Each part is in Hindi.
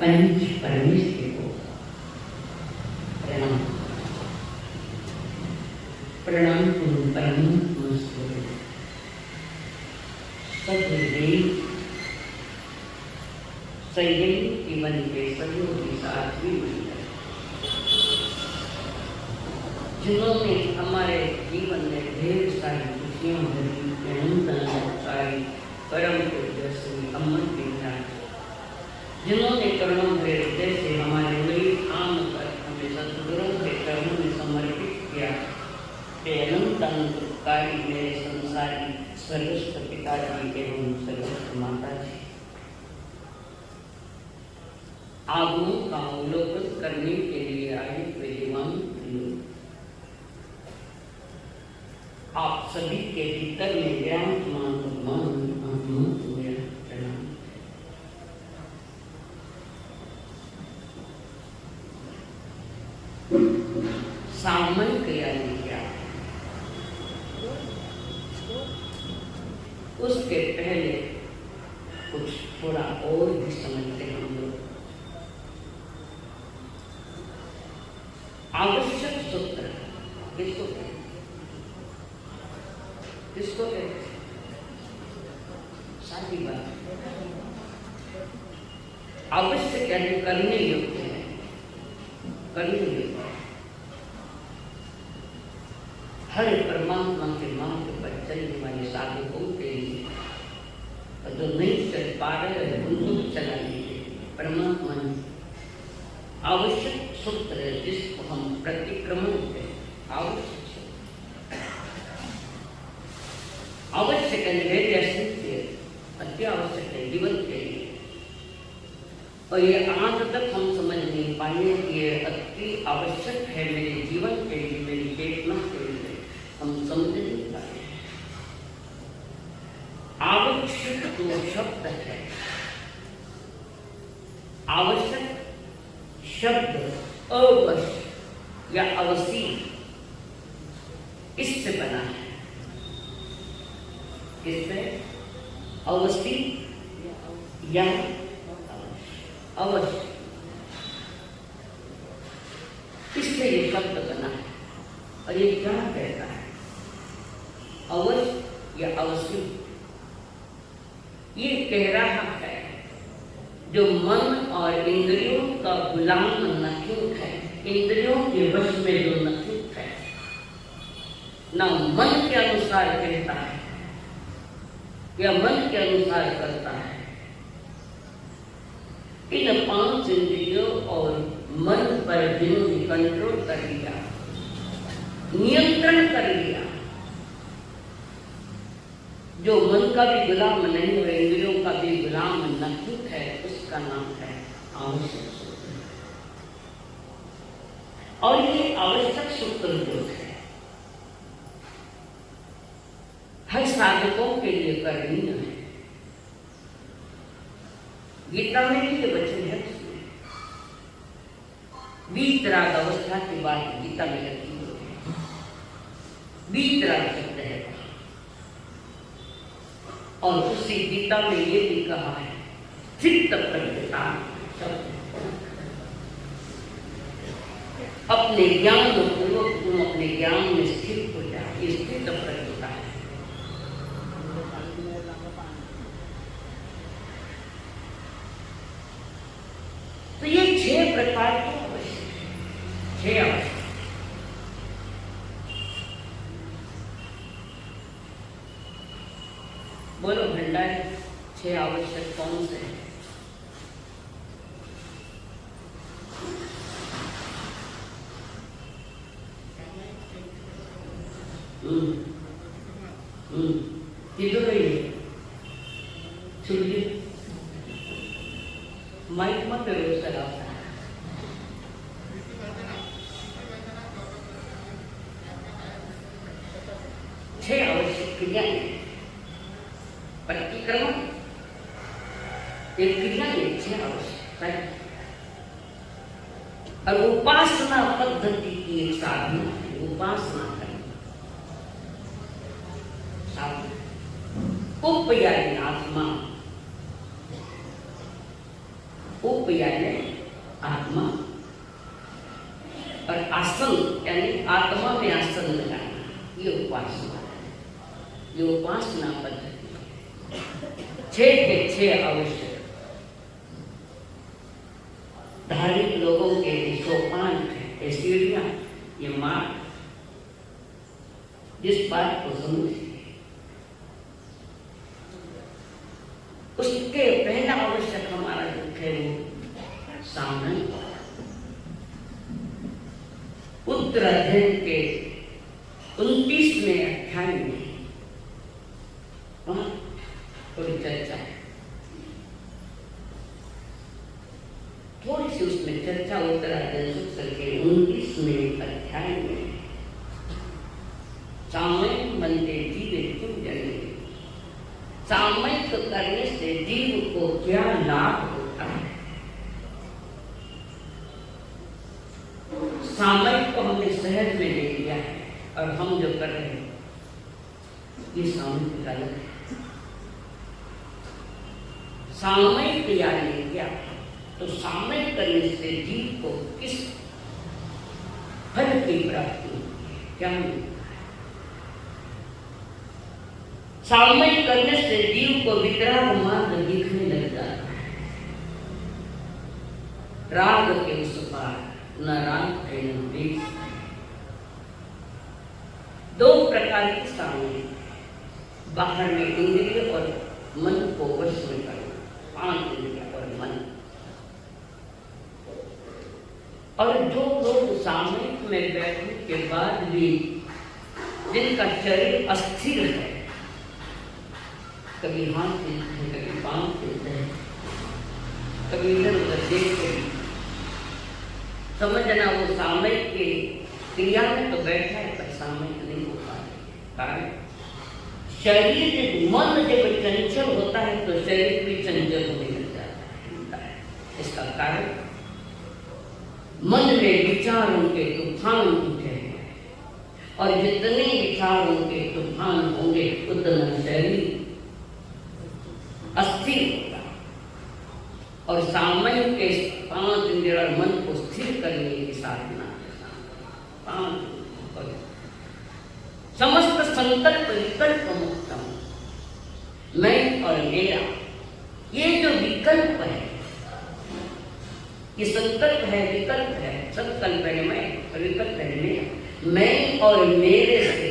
पंच परमेश्वर को प्रणाम प्रणाम करो परमात्मा स्वरूप सदैव संयम जीवन के सहयोगी साथी बनकर जिन्होंने हमारे जीवन में ढेर सारी खुशियां भरी अनंत सारी परम तेजस्वी अमर विद्या जिन्होंने करुणा भरे हृदय से हमारे लिए आम कर हमें सद्गुरुओं के चरणों में समर्पित किया। वे अनंत अनंतकारी मेरे संसारी सर्वस्व पिताजी एवं सर्वस्व माता जी आगमों का अवलोकन करने के लिए आए वे दिवान आप सभी के भीतर में विराजमान भगवान आत्मा को मेरा प्रणाम। सामयिक यानी क्या? उसके पहले कुछ थोड़ा और भी समझते हैं हम लोग। आवश्यक सूत्र किसको कहते हैं? किसको कहते हैं? सारी बात आवश्यक यानी करने योग्य है, करने योग्य हर परमात्मा के मार्ग पर चलने वाले साधकों के लिए, जो नहीं चल पा रहे हैं उनको चलाने के लिए परमात्मा ने आवश्यक सूत्र है जिसको हम प्रतिक्रमण कहते हैं। आवश्यक सूत्र आवश्यक है, अति आवश्यक है जीवन के लिए। और ये आज तक हम समझ नहीं पाए कि ये अति आवश्यक है मेरे जीवन के लिए, मेरी चेतना के लिए, हम समझ नहीं पाए। आवश्यक जो शब्द है, आवश्यक शब्द अवश्य या अवश्य इससे बना है। किससे? अवश्य या अवश्य, इससे ये शब्द बना है। और ये क्या कहता है? अवश्य या अवश्य ये कह रहा है जो मन और इंद्रियों का गुलाम नखिक है, इंद्रियों के वश में जो नखिक है, ना मन के अनुसार कहता है या मन के अनुसार करता है। इन 5 इंद्रियों और मन पर जिन्होंने कंट्रोल कर लिया, नियंत्रण कर लिया, जो मन का भी गुलाम नहीं है, इंद्रियों का भी गुलाम नहीं है, उसका नाम है आवश्यक सूत्र। और ये आवश्यक सूत्र जो है हर साधकों के लिए करणीय है। गीता में भी ये वचन है, उसमें वीतराग अवस्था की बात गीता में लिखी हुई है। वीतराग शब्द है और उसी गीता में ये भी कहा है चित्त प्रज्ञान शब्द, अपने ज्ञान पूर्वक तुम अपने ज्ञान में स्थित हो जाए, ये स्थित प्रज्ञता है। तो ये 6 प्रकार के आवश्यक है, 6 आवश्यक। बोलो भंडारी 6 आवश्यक कौन से हैं? किधर है ये? सुनिए, माइक मत व्यवस्था लाता है। छह आवश्यक क्रियाएं, प्रतिक्रमण एक क्रिया है, 6 आवश्यकता है। और उपासना पद्धति की एक साधना है, उपासना करना। उप यानी आत्मा, उप यानी आत्मा, और आसन यानी आत्मा में आसन लगाना, ये उपासना है, ये उपासना पद्धति है। 6 के 6 आवश्यक। धार्मिक लोगों के सोपान है, सीढ़ियां, ये मार्ग, जिस बात को समझिए। उसके पहला आवश्यक हमारा जो है वो सामने उत्तराध्ययन के 29वें अध्याय में थोड़ी चर्चा है, थोड़ी सी उसमें चर्चा उत्तराध्ययन सूत्र के 29वें अध्याय में सामयिक बनते जीवे क्यों जने, सामयिक करने से जीव को क्या लाभ होता है। सामयिक को हमने सहज में ले लिया है और हम जो कर रहे हैं ये सामयिक गलत है। सामयिक यानी क्या? तो सामयिक करने से जीव को किस फल की प्राप्ति होती है, क्या मिलता है? सामयिक करने से जीव को वितराग मार्ग दिखने लग जाता है। राग के उस पार न राग है न द्वेष है। 2 प्रकार की सामयिक, बाहर में इंद्रिय और मन को वश में करना, 5 इंद्रिय और मन। और जो लोग सामयिक में बैठने के बाद भी जिनका शरीर अस्थिर है, कभी हाथ चलते हैं, कभी पांव चलते हैं, कभी इधर उधर देखते हैं, समझना वो सामयिक के क्रिया में तो बैठा है पर सामयिक नहीं हो पा रहा। कारण शरीर, मन जब चंचल होता है तो शरीर भी चंचल होने लग जाता है। इसका कारण मन में विचारों के तूफान उठे हैं, और जितने विचारों के तूफान होंगे उतना शरीर अस्थिर होगा। और सामयिक के 5 इंद्रिय और मन को स्थिर करने की साधना है। 5 समस्त संकल्प विकल्प मुक्तम, मैं और मेरा, ये जो विकल्प है, ये संकल्प है, विकल्प है, संकल्प है मैं और विकल्प है मेरा। मैं और मेरे से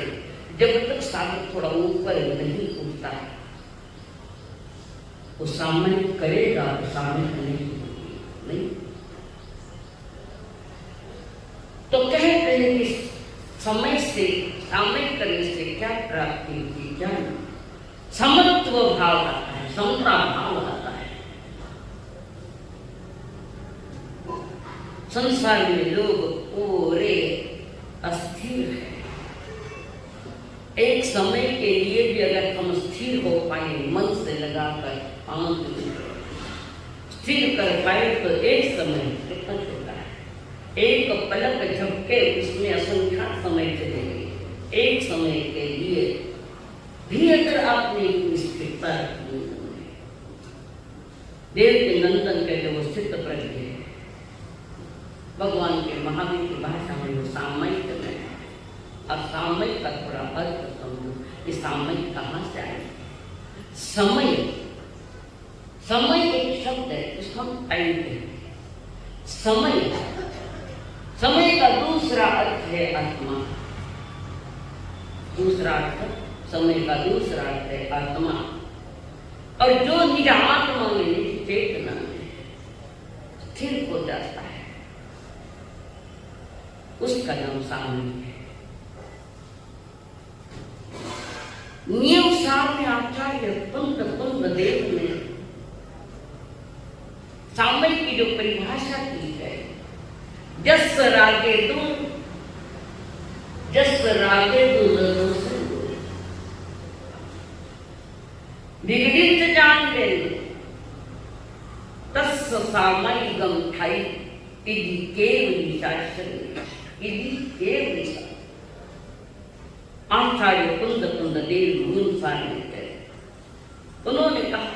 जब तक सागर थोड़ा ऊपर नहीं उठता है, वो सामने करेगा तो सामने नहीं। तो कहते हैं कि समय से सामयिक करने से क्या प्राप्ति होती, क्या समत्व भाव आता है, समता भाव आता है। संसार में लोग पूरे अस्थिर है। एक समय के लिए भी अगर हम स्थिर हो पाए, मन से लगाकर आनंद स्थिर कर पाए तो एक समय कितना छोटा है, एक पलक झपके उसमें असंख्यात समय चलेगी। एक समय के लिए भी अगर आपने स्थिरता रखी, देव के नंदन के जो स्थित प्रज्ञ है, भगवान के महावीर की भाषा में वो सामयिक में है। अब सामयिक का थोड़ा अर्थ समझो कि सामयिक कहाँ से आए। समय, समय एक शब्द है, इसको हम टाइम कहते हैं। समय, समय का दूसरा अर्थ है आत्मा। दूसरा अर्थ समय का दूसरा अर्थ है आत्मा। और जो निज आत्मा में, निज चेतना में स्थिर हो जाता है, उसका नाम सामयिक है। नियम साम्य आचार्य कुंद देव ने सामयिक की जो परिभाषा की है, जस रागे तुम, जस रागे विगड़ित जान ले, तस् सामयिकम ठाई इति केवली शास्त्र, इति केवली आचार्य कुंद देव गुणसार उन्होंने कहा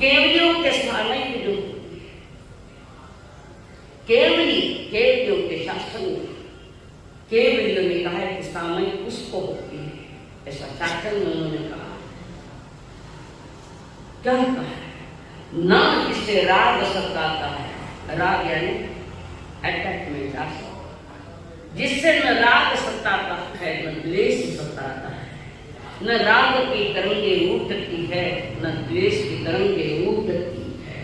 केवलियों के सामयिक जो केवलियों के शास्त्र में केवलियों ने कहा है कि सामयिक उसको होती है, ऐसा शास्त्र में उन्होंने कहा। क्या कहा है? ना जिससे राग सताता है, राग यानी अटैचमेंट आशा, जिससे न राग सताता है न द्वेष सताता है, न राग की तरंगे उठती है न द्वेष की तरंगे उठती है,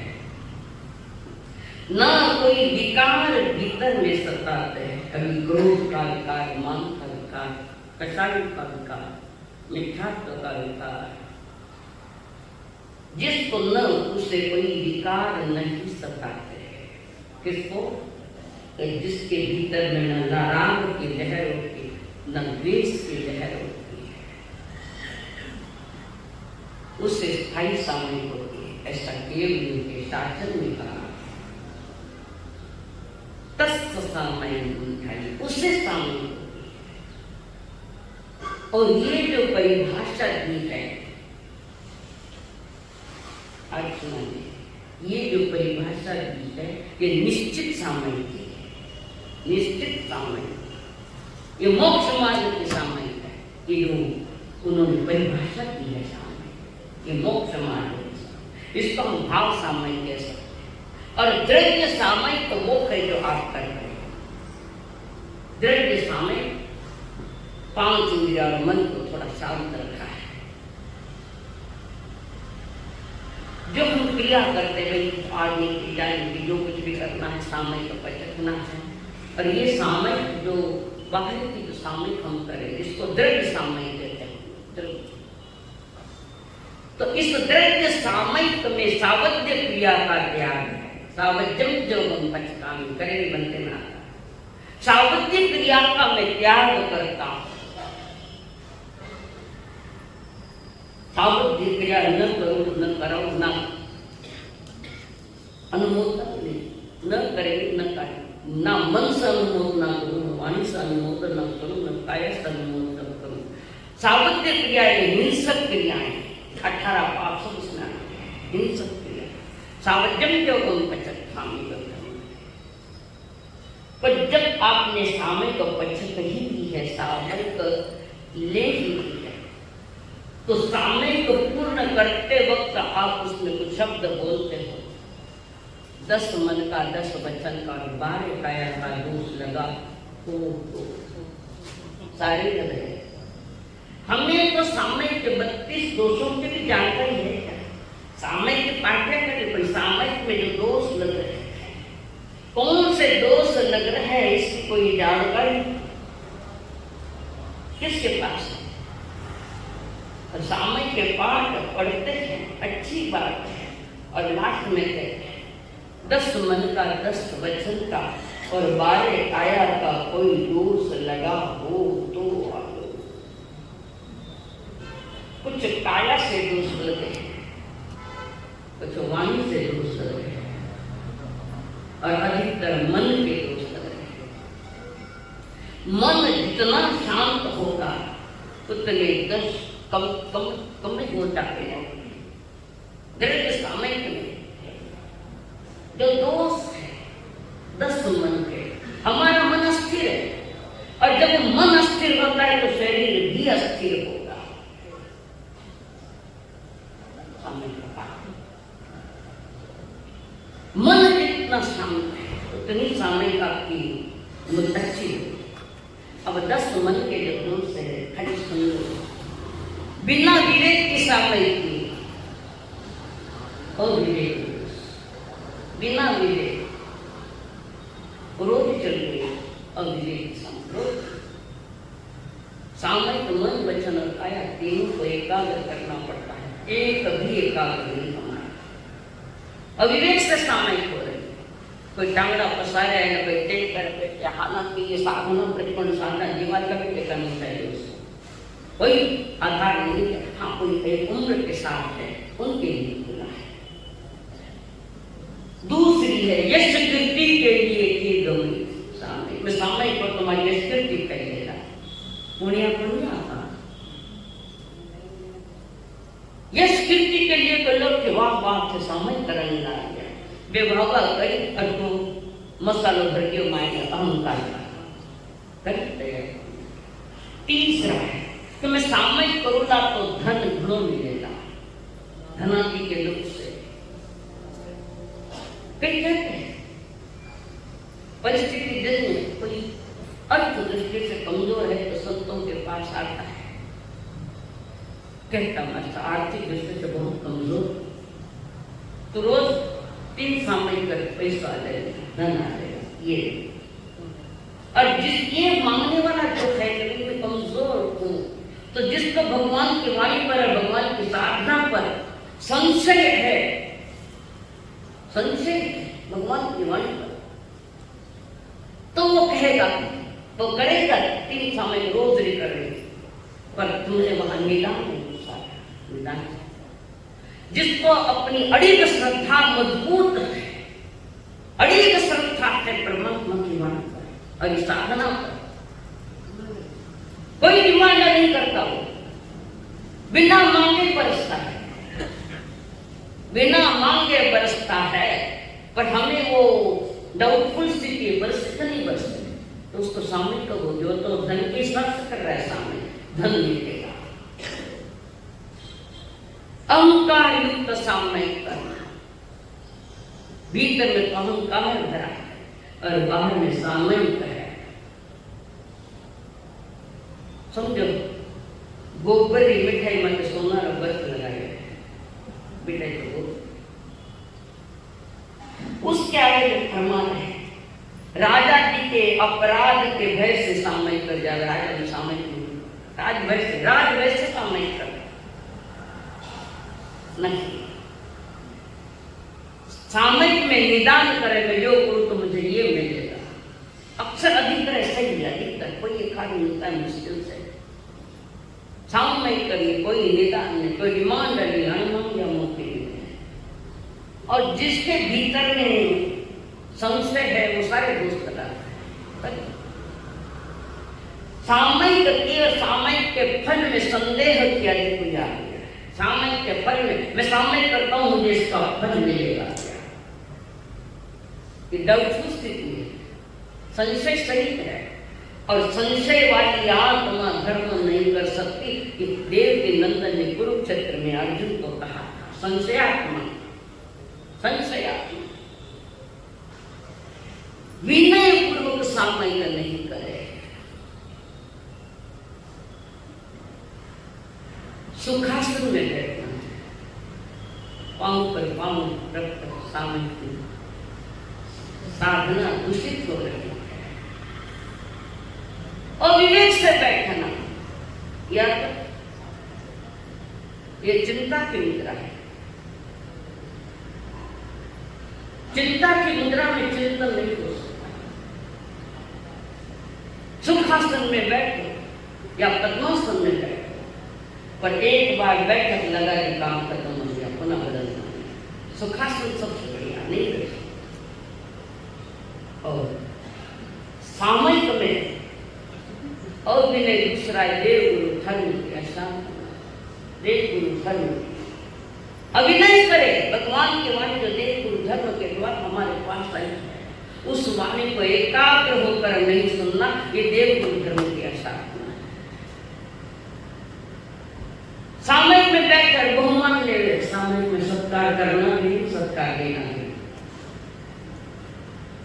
न कोई विकार भीतर में सताते हैं। कभी क्रोध का विकार, मान का विकार, कषाय का विकार, मिथ्यात्व का विकार, जिसको न उसे कोई विकार नहीं सताते हैं। किसको? जिसके भीतर में न राग की लहर होती, न द्वेष की लहर होती है, उससे स्थायी सामयिक होती है। ऐसा केवल के शासन में कहा, तस् सामयिक, उससे सामयिक होती है। और ये जो परिभाषा दी है अर्चना ने, ये जो परिभाषा दी है, ये निश्चित सामयिक है, निश्चित सामयिक। ये मोक्ष मार्ग की सामयिक है, ये जो उन्होंने परिभाषा की है सामयिक, ये मोक्ष मार्ग। इसको हम भाव सामयिक कह सकते हैं। और द्रव्य सामयिक तो वो है जो आप कर रहे हैं। द्रव्य सामयिक 5 इंद्रिय और मन को थोड़ा शांत रखा है। जो हम क्रिया करते हैं, आगे की जाएंगे, जो कुछ भी करना है सामयिक पर रखना है। और ये सामयिक जो बाहर की जो सामयिक हम करें, इसको द्रव्य सामयिक कहते हैं। द्रव्य, तो इस द्रव्य सामयिक में सावध्य क्रिया का त्याग है। सावध्यम जो हम पंचकामी करें बनते ना, सावध्य क्रिया का मैं त्याग करता हूं। सावध्य क्रिया न करो, न करो, न अनुमोदन न करें, न करें, ना मन से अनुमोदन न करूं, वाणी से अनुमोदन न करूं, न काया से अनुमोदन करूं। सावध्य क्रियाएं हिंसक क्रियाएं, 18 पाप सब उसमें हिंसक क्रिया। सावध्यम जो पचक सामयिक, पर जब आपने सामयिक पचक ही दी है, सामयिक ले ही दी है, तो सामयिक पूर्ण करते वक्त आप उसमें कुछ शब्द बोलते हो। 10 मन का, 10 वचन का, 12 काया का दोष लगा, तो सारे लग रहे। हमें तो सामयिक के 32 दोषों की भी जानकारी है क्या? सामयिक की पाठ्य करें, पर सामयिक में जो दोष लग रहे हैं, कौन से दोष लग रहे हैं, इसकी कोई जानकारी किसके पास है? और सामयिक के पाठ पढ़ते हैं, अच्छी बात है, और लास्ट में कहते हैं 10 मन का 10 वचन का और 12 काया का कोई दोष लगा हो तो आलो। कुछ काया से दोष लगे, कुछ वाणी से दोष लगे, और अधिकतर मन के दोष लगे। मन जितना शांत होगा उतने 10 कम हो जाते हैं। दृढ़ सामयिक में जो दोष है 10 मन के, हमारा मन अस्थिर है, और जब मन अस्थिर होता है तो शरीर भी अस्थिर होगा। मन जितना शांत है उतनी सामयिक आपकी अच्छी होगी। अब 10 मन के जो दोष है, खाली सुन लो। बिना विवेक की सामयिक की और विवेक, बिना विवेक रोज चल रही और विवेक सामयिक मन वचन और काया तीनों को एकाग्र करना पड़ता है। एक भी एकाग्र नहीं हमारा। अविवेक से सामयिक हो रही, कोई टांगड़ा पसारा है ना, कोई टेक कर हालांकि ये साधनों प्रतिकोण साधना जीवन का भी टेका नहीं चाहिए, उसको कोई आधार नहीं है। हाँ, कोई एक उम्र के साथ है, उनके लिए खुला है। दूसरी है यश कीर्ति के लिए की गौरी सामयिक में, सामयिक पर तुम्हारी यश कीर्ति कहिएगा, पुण्य पुण्य आता। यश कीर्ति के लिए तो लोग के वाह वाह से सामयिक करने लगा गया, बेभावा करी अटको मसालो भर के मायने अहंकार करते हैं। तीसरा है कि मैं सामयिक करूंगा तो धन घणो मिलेगा, धनादि के लोग से कई कहते हैं परिस्थिति जन्य कोई अर्थ दृष्टि से कमजोर है तो संतों के पास आता है, कहता मैं आर्थिक दृष्टि से बहुत कमजोर, तो रोज 3 सामयिक कर पैसा आ जाएगा, धन आ जाएगा ये। और जिस ये मांगने वाला जो है कभी मैं कमजोर हूँ, तो जिसको भगवान की वाणी पर और भगवान की साधना पर संशय है, संशय भगवान की वाणी पर, तो वो कहेगा, वो करेगा 3 सामयिक रोज री करेगा, पर तुमने वहां निदान नहीं साधा, निदान। जिसको अपनी अड़िग श्रद्धा मजबूत है, अड़िग श्रद्धा है परमात्मा की वाणी पर और साधना पर, कोई डिमांड नहीं करता, वो बिना मांगे बरसता है, बिना मांगे बरसता है। पर हमें वो डाउटफुल स्थिति बरसते नहीं बरसते, तो उसको सामने का हो जो तो धन के हिसाब से कर रहा है, सामने धन मिलेगा। अहंकार युक्त सामयिक करना, भीतर में अहंकार भरा है और बाहर में सामयिक है। समझो, गोबर की मिठाई मत सोना और बर्फ लगाए मिठाई तो उसके आगे जो फरमान है, राजा जी के अपराध के भय से सामयिक कर जाए, राजा जी सामयिक नहीं, राज भय से सामयिक कर नहीं, सामयिक में निदान करेगा, जो करूं तो मुझे ये मिलेगा। अक्सर अधिकतर ऐसा ही है, अधिकतर कोई एक कार्य मिलता है मुश्किल से, सामयिक करनी, कोई निदान नहीं, कोई डिमांड नहीं, अनुमान या मौके नहीं। और जिसके भीतर में संशय है वो सारे दोष लगाते हैं। सामयिक के सामयिक के फल में संदेह किया जो कोई आ गया, सामयिक के फल में मैं सामयिक करता हूं, मुझे इसका फल मिलेगा क्या, ये डाउटफुल स्थिति है, संशय सहित है। और संशय वाली आत्मा धर्म नहीं कर सकती। कि देव के नंदन ने कुरुक्षेत्र में अर्जुन को कहा, संशयात्मा, संशयात्मा विनय पूर्वक सामयिक नहीं करे। सुखासन में बैठना है, पांव पर पांव रखकर सामने साधना दूषित हो रही है। और विवेक से बैठना, या तो ये चिंता की मुद्रा है। चिंता की मुद्रा में चिंतन नहीं हो सकता। सुखासन में बैठो या पद्मासन में बैठो, पर एक बार बैठक लगा कि काम खत्म हो गया, पुनः बदलना। सुखासन सबसे बढ़िया नहीं रहे। और सामयिक में और भी नहीं, दूसरा देव गुरु धर्म ऐसा देव गुरु धर्म अभिनय करे। भगवान की वाणी जो देव गुरु धर्म के द्वारा हमारे पास आई है, उस वाणी को एकाग्र होकर नहीं सुनना, ये देव गुरु धर्म की आशा है। सामयिक में बैठकर बहुमान ले ले, सामयिक में सत्कार करना भी, सत्कार देना भी।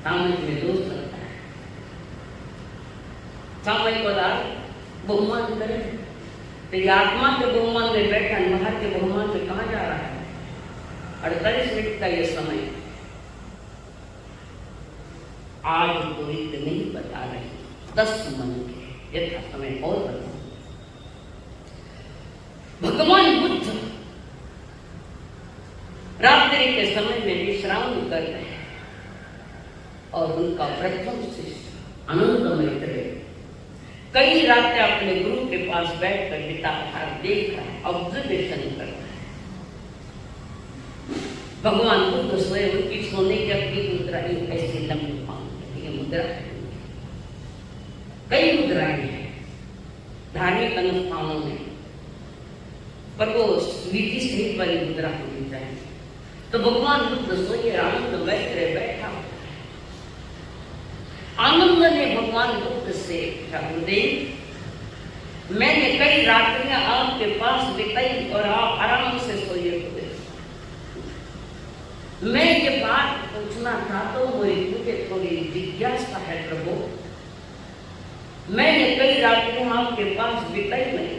सामयिक में दोष करता है, सामयिक बहुमान करे। तेरी आत्मा के बहुमान में बैठा, बाहर के बहुमान में कहाँ जा रहा है? 48 मिनट का ये समय आज तो नहीं बता रहे, 10 मन के यथा समय और बताओ। भगवान बुद्ध रात्रि के समय में विश्राम कर रहे हैं और उनका प्रथम शिष्य आनंद मैत्रेय कई रातें अपने गुरु के पास बैठकर पिताधार देख रहा है, ऑब्जर्वेशन कर रहा है। भगवान बुद्ध स्वयं उनकी सोने की अपनी मुद्रा ऐसे लंबी पांव, ये मुद्रा है। कई मुद्राएं हैं धार्मिक अनुष्ठानों में, पर वो विधि सहित वाली मुद्रा होनी चाहिए। तो भगवान बुद्ध सोए आनंद मैत्रेय बैठा। आनंद ने भगवान बुद्ध से गुरुदेव, मैंने कई रात्रियां आपके पास बिताई और आप आराम से सोए हुए। मैं ये बात पूछना चाहता हूँ, मुझे थोड़ी जिज्ञासा है प्रभु। मैंने कई रात्रियां आपके पास बिताई नहीं,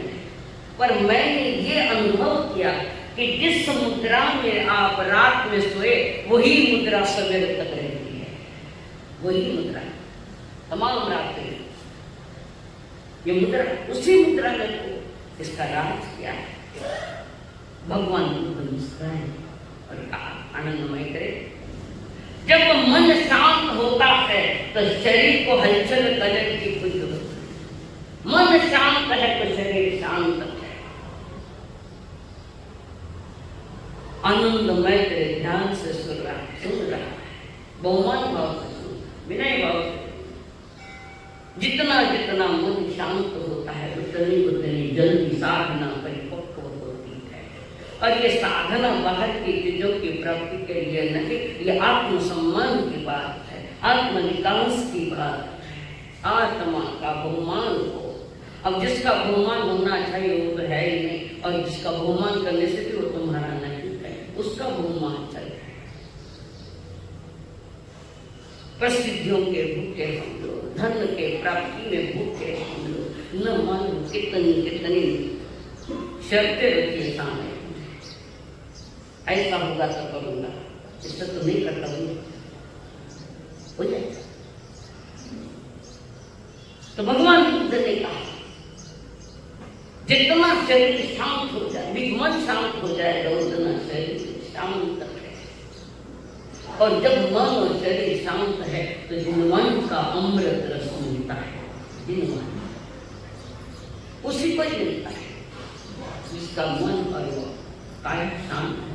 पर मैंने ये अनुभव किया कि जिस मुद्रा में आप रात में सोए वही मुद्रा सवेरे तक रहती है। वही मुद्रा तमाम रात में, ये मुद्रा उसी मुद्रा में तो इसका राज क्या है? भगवान बुद्ध मुस्कुराए और कहा, आनंद मैत्रेय, जब मन शांत होता है तो शरीर को हलचल करने की कोई जरूरत नहीं। मन शांत है तो शरीर शांत है। आनंद मैत्रेय ध्यान से सुन रहा है, बहुमान भाव से सुन, विनय भाव से। जितना जितना मन शांत होता है उतनी उतनी जल्दी साधना परिपक्व होती है। और ये साधना बाहर की चीजों की प्राप्ति के लिए नहीं, ये आत्मसम्मान की बात है, आत्मविकास की बात है। आत्मा का बहुमान हो। अब जिसका बहुमान होना चाहिए वो तो है ही नहीं, और जिसका बहुमान करने से भी वो तुम्हारा नहीं है, उसका बहुमान चाहिए। प्रसिद्धियों के भूखे हम लोग, धन के प्राप्ति में भूखे हम लोग, न मालूम कितनी कितनी शर्तें रखी सामने। ऐसा होगा तो करूंगा, इससे तो नहीं करता हूँ, हो जाए। तो भगवान बुद्ध ने कहा, जितना शरीर शांत हो जाए, मन शांत हो जाएगा, उतना शरीर शांत है। और जब मन और शरीर शांत है तो जिनवान का अमृत रस मिलता है। जिनवान उसी को ही मिलता है जिसका मन और काया शांत है।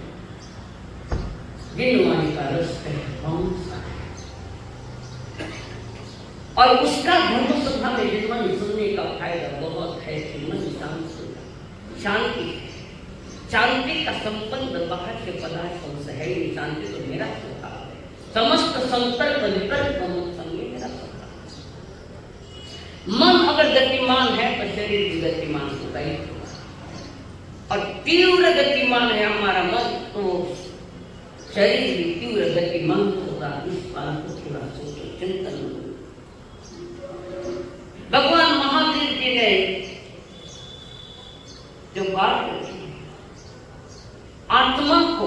जिनवान का रस है कौन सा है, और उसका धर्म सभा में जिनवान सुनने का फायदा बहुत है कि मन शांत होगा। शांति शांति का संबंध बाहर के पदार्थों से है। ये शांति तो मेरा स्वभाव है, समस्त संकल्प विकल्प संगे मेरा स्वभाव। मन अगर गतिमान है तो शरीर भी गतिमान होगा ही होगा, और तीव्र गतिमान है हमारा मन तो शरीर भी तीव्र गतिमान होगा। इस बात को थोड़ा सोचो, चिंतन करो। भगवान महावीर जी ने जो बात रखी, आत्मा को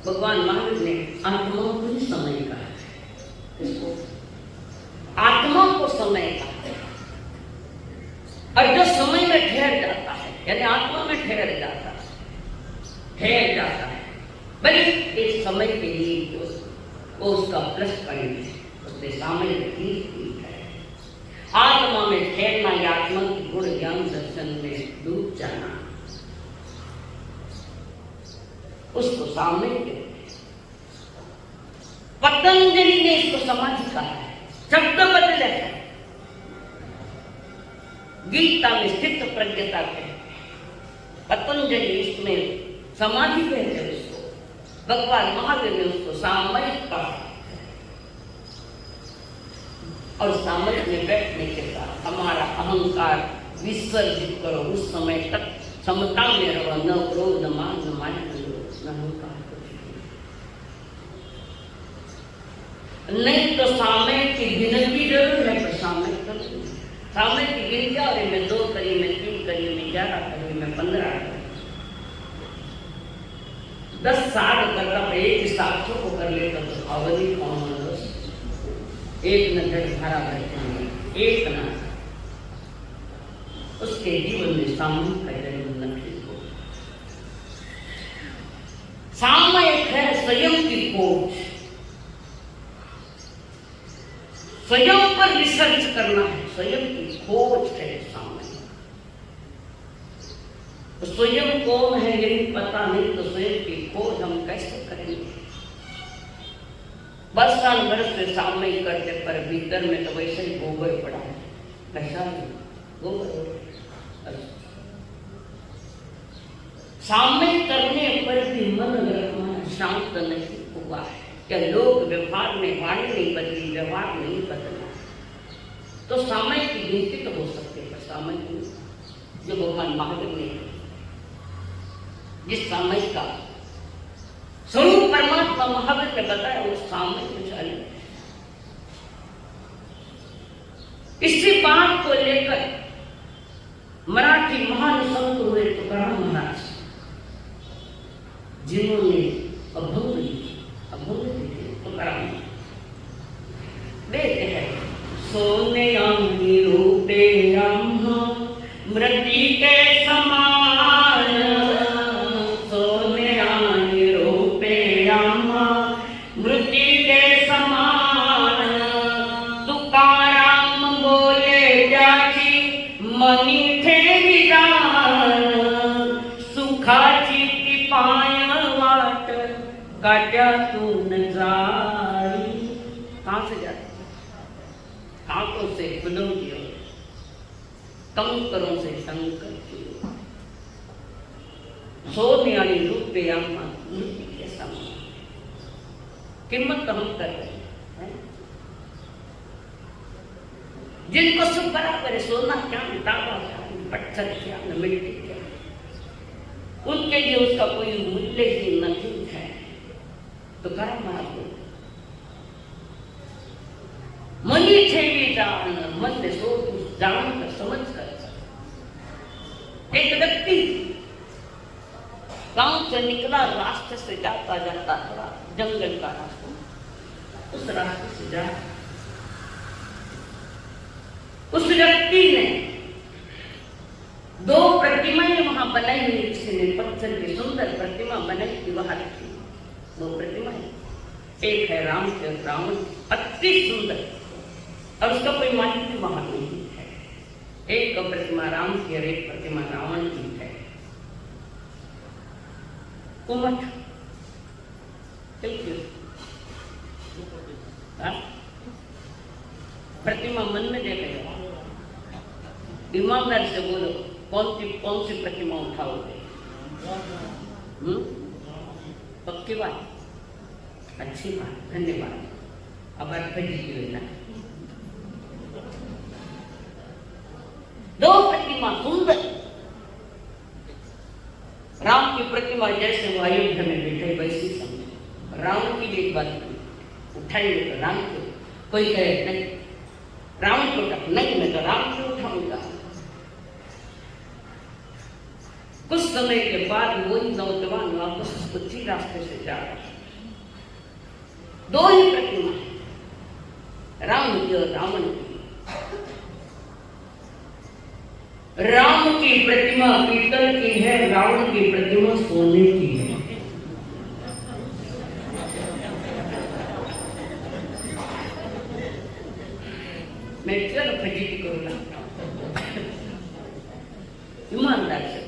भगवान महावीर ने आत्मा को ही समय कहा है। इसको आत्मा को समय कहा है। और जो समय में ठहर जाता है, यानी आत्मा में ठहर जाता है, बल्कि इस समय के लिए जो वो उसका प्लस पॉइंट है, उससे सामने ठीक है। आत्मा में ठहरना या आत्मा की गुण ज्ञान दर्शन में डूब जाना, उसको सामने के पतंजलि ने इसको समाधि कहा है। शब्द बदले हैं, गीता में स्थित प्रज्ञता है, पतंजलि इसमें समाधि कहते हैं उसको। भगवान महावीर ने उसको सामयिक कहा। और सामयिक में बैठने के साथ हमारा अहंकार विसर्जित करो, उस समय तक समता में रहो, न क्रोध न मान न माया न अहंकार। नहीं तो सामय की गिनती जरूर है, पर सामय तो सामय की गिनती और में 2 करी में 3 करी में 11 करी में 15 करी 10 साल करता है, एक 700 को कर लेता तो अवधि कौन एक न घर भरा बैठे एक न उसके जीवन में सामूहिक का जन्म नक्की हो। सामयिक है स्वयं की खोज, स्वयं पर रिसर्च करना है, स्वयं की खोज है सामयिक। तो स्वयं कौन है यही पता नहीं तो स्वयं की खोज हम कैसे करेंगे? बरसात बरस से सामयिक करते, पर भीतर में तो वैसे ही गोबर पड़ा है, कैसा गोबर। सामयिक करने पर भी मन अगर शांत नहीं हुआ है, क्या लोग व्यवहार में वाणी नहीं बदली, व्यवहार नहीं बदला, तो सामयिक की गिनती तो हो सकती है, पर सामयिक जो भगवान महावीर ने जिस सामयिक का स्वरूप परमात्मा महावीर ने बताया, वो सामयिक कुछ अलग है। इसी बात को लेकर मराठी महान संत हुए तुकाराम महाराज, जिन्होंने अभंग लिखे तुकाराम देते हैं, सोने रूपे मृति के समान, सोने रूपे मृति के समान, तुकाराम बोले जाची मनी थे विदान, सुखाची की पाया वाट काट्या तू न जाई। कहां से जाती? आंखों से खुदों की ओर, कंकरों से शंकर की ओर, सोने वाली रूप पे आत्मा मृत्यु के समान। कीमत तो हम कर रहे हैं, जिनको सब बराबर है, सोना क्या तांबा क्या पत्थर क्या न मिट्टी क्या, उनके लिए उसका कोई मूल्य ही नहीं है। तो कर्म आपको मनी थे भी जान, मन में सोच जान कर समझ कर। एक व्यक्ति गांव से निकला, रास्ते से जाता जाता थोड़ा जंगल का रास्ता, उस रास्ते से जा उस व्यक्ति ने 2 प्रतिमाएं वहां बनाई हुई, किसी ने पत्थर की सुंदर प्रतिमा बनाई थी, वहां रखी 2 प्रतिमाएं, एक है राम के रावण, अति सुंदर, और उसका कोई मालिक भी वहां नहीं है। एक प्रतिमा राम की और एक प्रतिमा रावण की है। कुमठ प्रतिमा मन में देखेगा, ईमानदारी से बोलो, कौन सी प्रतिमा उठाओगे? पक्की बात, अच्छी बात, धन्यवाद। अब अर्थ जी लेना, 2 प्रतिमा सुंदर, राम की प्रतिमा जैसे वो अयोध्या में बैठे वैसी समझे। रावण की भी एक बात उठाएंगे तो राम को, कोई कहे नहीं रावण को उठा, नहीं मैं तो राम को उठाऊंगा। कुछ समय के बाद वो रास्ते से जा रहा है। दो ही प्रतिमा है, राम की और रावण की। राम की प्रतिमा पीतल की है, रावण की प्रतिमा सोने की है। मैं चलो फजीती करूंगा ईमानदार से।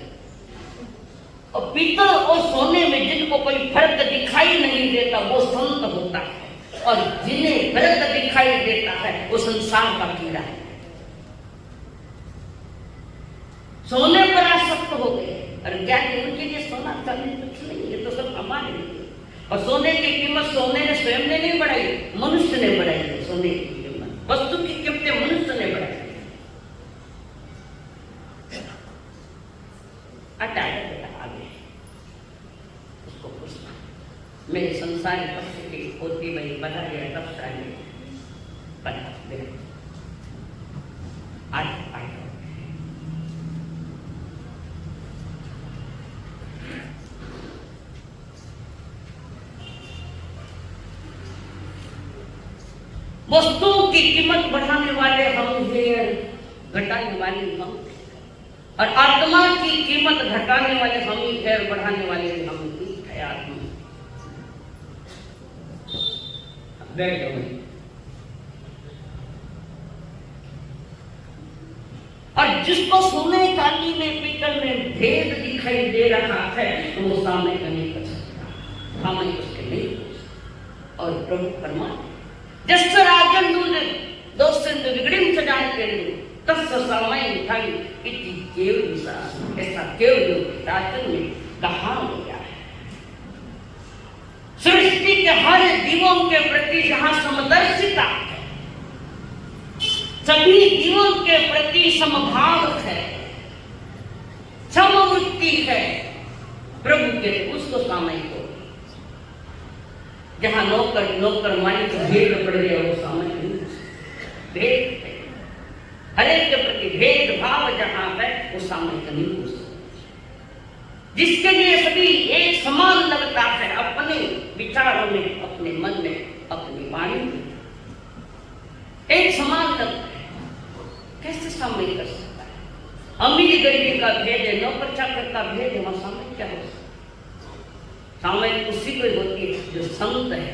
और पीतल और सोने में जिनको कोई फर्क दिखाई नहीं देता वो संत होता है, और जिन्हें फर्क दिखाई देता है वो संसार का कीड़ा है। सोने पर आसक्त हो गए, और क्या उनके लिए सोना चांदी कुछ नहीं, ये तो सब हमारे लिए। और सोने की कीमत सोने ने स्वयं ने नहीं बढ़ाई, मनुष्य ने बढ़ाई है। सोने की कीमत, वस्तु की कीमतें मनुष्य ने बढ़ाई। आगे उसको पूछना मेरे संसारी पक्ष की होती भाई बता गया तब चाहिए बता दे। वस्तुओं की कीमत बढ़ाने वाले हम हैं, घटाने वाले हम, और आत्मा की कीमत घटाने वाले हम ही है, बढ़ाने वाले हम ही है। आत्मा बैठ जाओ। और जिसको सोने चांदी में पीतल में भेद दिखाई दे रहा है तो वो सामने का नहीं कर सकता, सामने उसके नहीं हो सकता। और प्रभु फरमाते जस राजन दूध दोस्तन विगड़िम सजान के लिए तस्ස समय थाई इति केव विशाल, ऐसा केव जो राजन में कहा गया है। सृष्टि के हर जीवों के प्रति जहां समदर्शिता है, सभी जीवों के प्रति समभाव है, समवृत्ति है, प्रभु के उसको सामयिक हो। जहां नौकर मालिक भेद पड़ गया वो सामयिक भेद है। हरेक के प्रति भेदभाव जहां है वो सामयिक नहीं हो सकता। जिसके लिए सभी एक समान लगता है, अपने विचारों में, अपने मन में, अपनी वाणी में एक समान लगता है, कैसे सामयिक कर सकता है? अमीर गरीबी का भेद है, नौकर चाकर का भेद है, वहां सामयिक क्या हो सकता? सामयिक उसी को होती है जो संत है,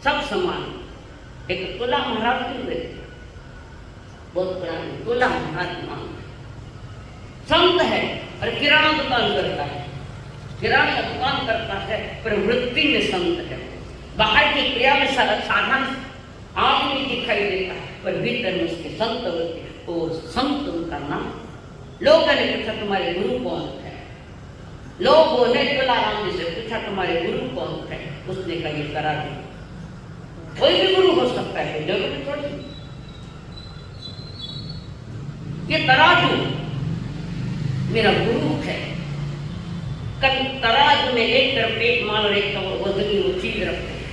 सब समान। एक तुला महाराज हुए, बहुत पुराने तुला महाराज संत है और किराना दुकान करता है, किराना दुकान करता है पर वृत्ति में संत है। बाहर की क्रिया में साधन आम नहीं दिखाई देता है पर भीतर में उसके संत वृत्ति, वो संत उनका नाम। लोगों ने पूछा तुम्हारे गुरु कौन है? लोगों ने तुलाराम जी से पूछा तुम्हारे गुरु कौन है? उसने कहा ये तराजू। कोई भी गुरु हो सकता है, जरूरी थोड़ी। ये तराजू मेरा गुरु है। कल तराजू में एक तरफ पेट मान और एक तरफ वजनी वो चीज रखते हैं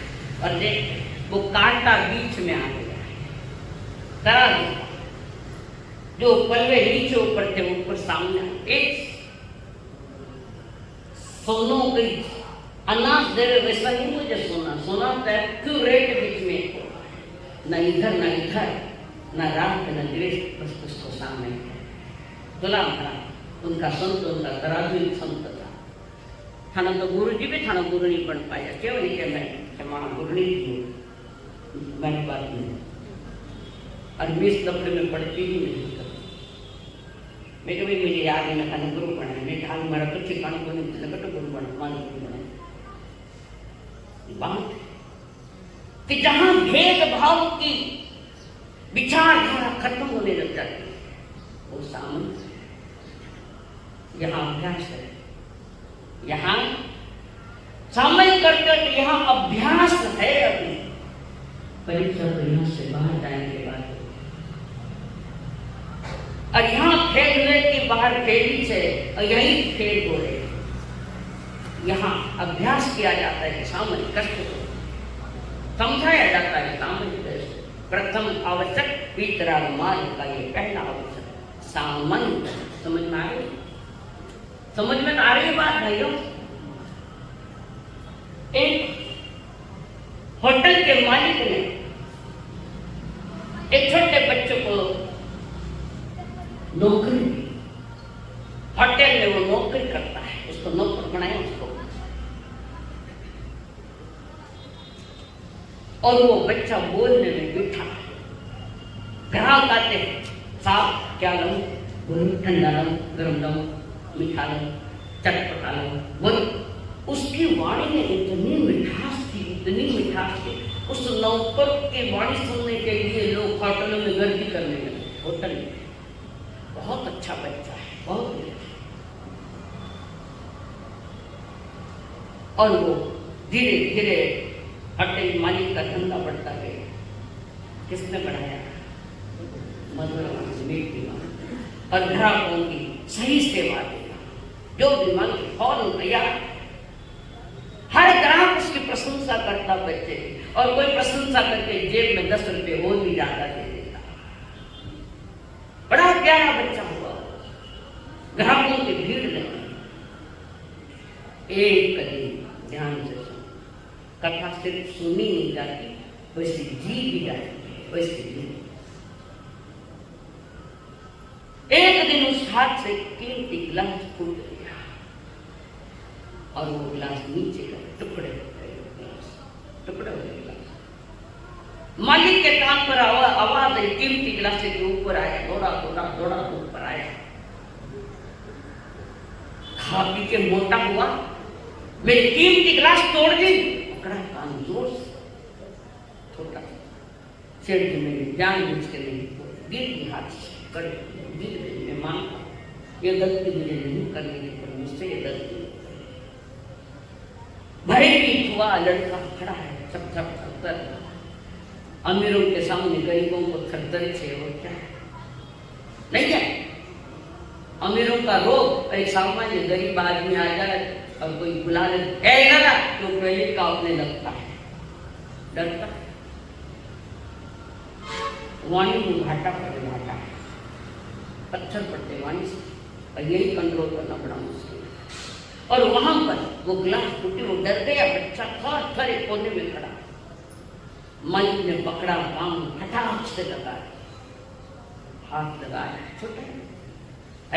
और देखते वो कांटा बीच में आ गया है। तराजू जो पल्ले नीचे ऊपर थे ऊपर सामने एक सोनों की अनाज दे रहे वैसा नहीं मुझे सोना सोना क्यों रेट बीच में न इधर न इधर न रात न द्वेष, बस उसको सामने तुला महाराज उनका संत उनका तराजू संत था। थाना तो गुरु जी भी थाना गुरु नहीं बन पाया, क्यों नहीं क्या मैं गुरु नहीं थी मैंने बात नहीं और बीस लपड़े में पड़ती ही नहीं। मैं कभी मुझे याद नहीं था गुरु बना मैं ढाल मारा तो ठिकाने को नहीं लगा तो गुरु बना मान गुरु बने। बात कि जहां भेदभाव की विचारधारा खत्म होने लग जाती है वो सामने यहाँ अभ्यास है। यहाँ सामयिक करते तो यहाँ अभ्यास है। अभी परीक्षा तो यहाँ से बाहर जाने के बाद और यहाँ फेल हुए कि बाहर फेली से और यहीं फेल हो रहे। यहाँ अभ्यास किया जाता है कि सामयिक कष्ट को समझाया जाता है। सामयिक प्रथम आवश्यक वितराग मार्ग का ये पहला आवश्यक सामयिक। समझ में आ रही? समझ में तो आ रही बात भाइयों? एक होटल के मालिक ने एक छोटे बच्चों को नौकरी दी। होटल में वो नौकरी करता है, उसको नौकर बनाया उसको, और वो बच्चा बोलने में मीठा। ग्राहक आते हैं, साहब क्या लो, ठंडा लो, गर्म लो, मीठा लो, चटपटा लो। वो उसकी वाणी में इतनी मिठास थी, इतनी मिठास थी, उस नौकर की वाणी सुनने के लिए लोग होटलों में गर्दी करने लगे। होटल में बहुत अच्छा बच्चा है, बहुत अच्छा। और वो धीरे धीरे होटल मालिक का धंधा बढ़ता गया। किसने बढ़ाया? मधुर मीठी और ग्राहकों की सही सेवा देगा, जो भी मांगे फौरन तैयार। हर ग्राहक उसकी प्रशंसा करता बच्चे, और कोई प्रशंसा करके जेब में 10 रुपए और भी ज्यादा दे देता। बड़ा प्यारा बच्चा हुआ, ग्राहकों की भीड़ लगी। एक दिन ध्यान से सुन, कथा सिर्फ सुनी नहीं जाती, वैसे जी भी जाती है, वैसे जी। एक दिन उस हाथ से कीमती गिलास फूट गया और वो गिलास नीचे का टुकड़े हो गए, टुकड़े हो गए गिलास। मालिक के कान पर आवाज आई, कीमती गिलास से ऊपर आया, दौड़ा दौड़ा दौड़ा ऊपर आया, खा पी के मोटा हुआ, मेरी कीमती गिलास तोड़ दी। पकड़ा कान जोर से, छोटा सेठ जी मेरी जान बुझ के नहीं, गिर हाथ से कर मैं मानता, ये गलती मुझे नहीं करनी थी, पर मुझसे ये गलती। भयभीत हुआ लड़का खड़ा है, सब सब थरथर। अमीरों के सामने गरीबों को थरथरी से हो क्या नहीं है। अमीरों का रोग, एक सामान्य गरीब आदमी आ जाए और कोई बुला ले, ए लगा, तो पहले कांपने लगता है, डरता है। वाणी को घाटा पड़े, घाटा है, पत्थर पड़ते वाणी से, और यही कंट्रोल करना बड़ा मुश्किल है। और वहां पर वो गिलास टूटी, वो डर गया बच्चा, थर थर एक कोने में खड़ा। मालिक ने पकड़ा, काम फटाक से लगाया, हाथ लगाया, छोटा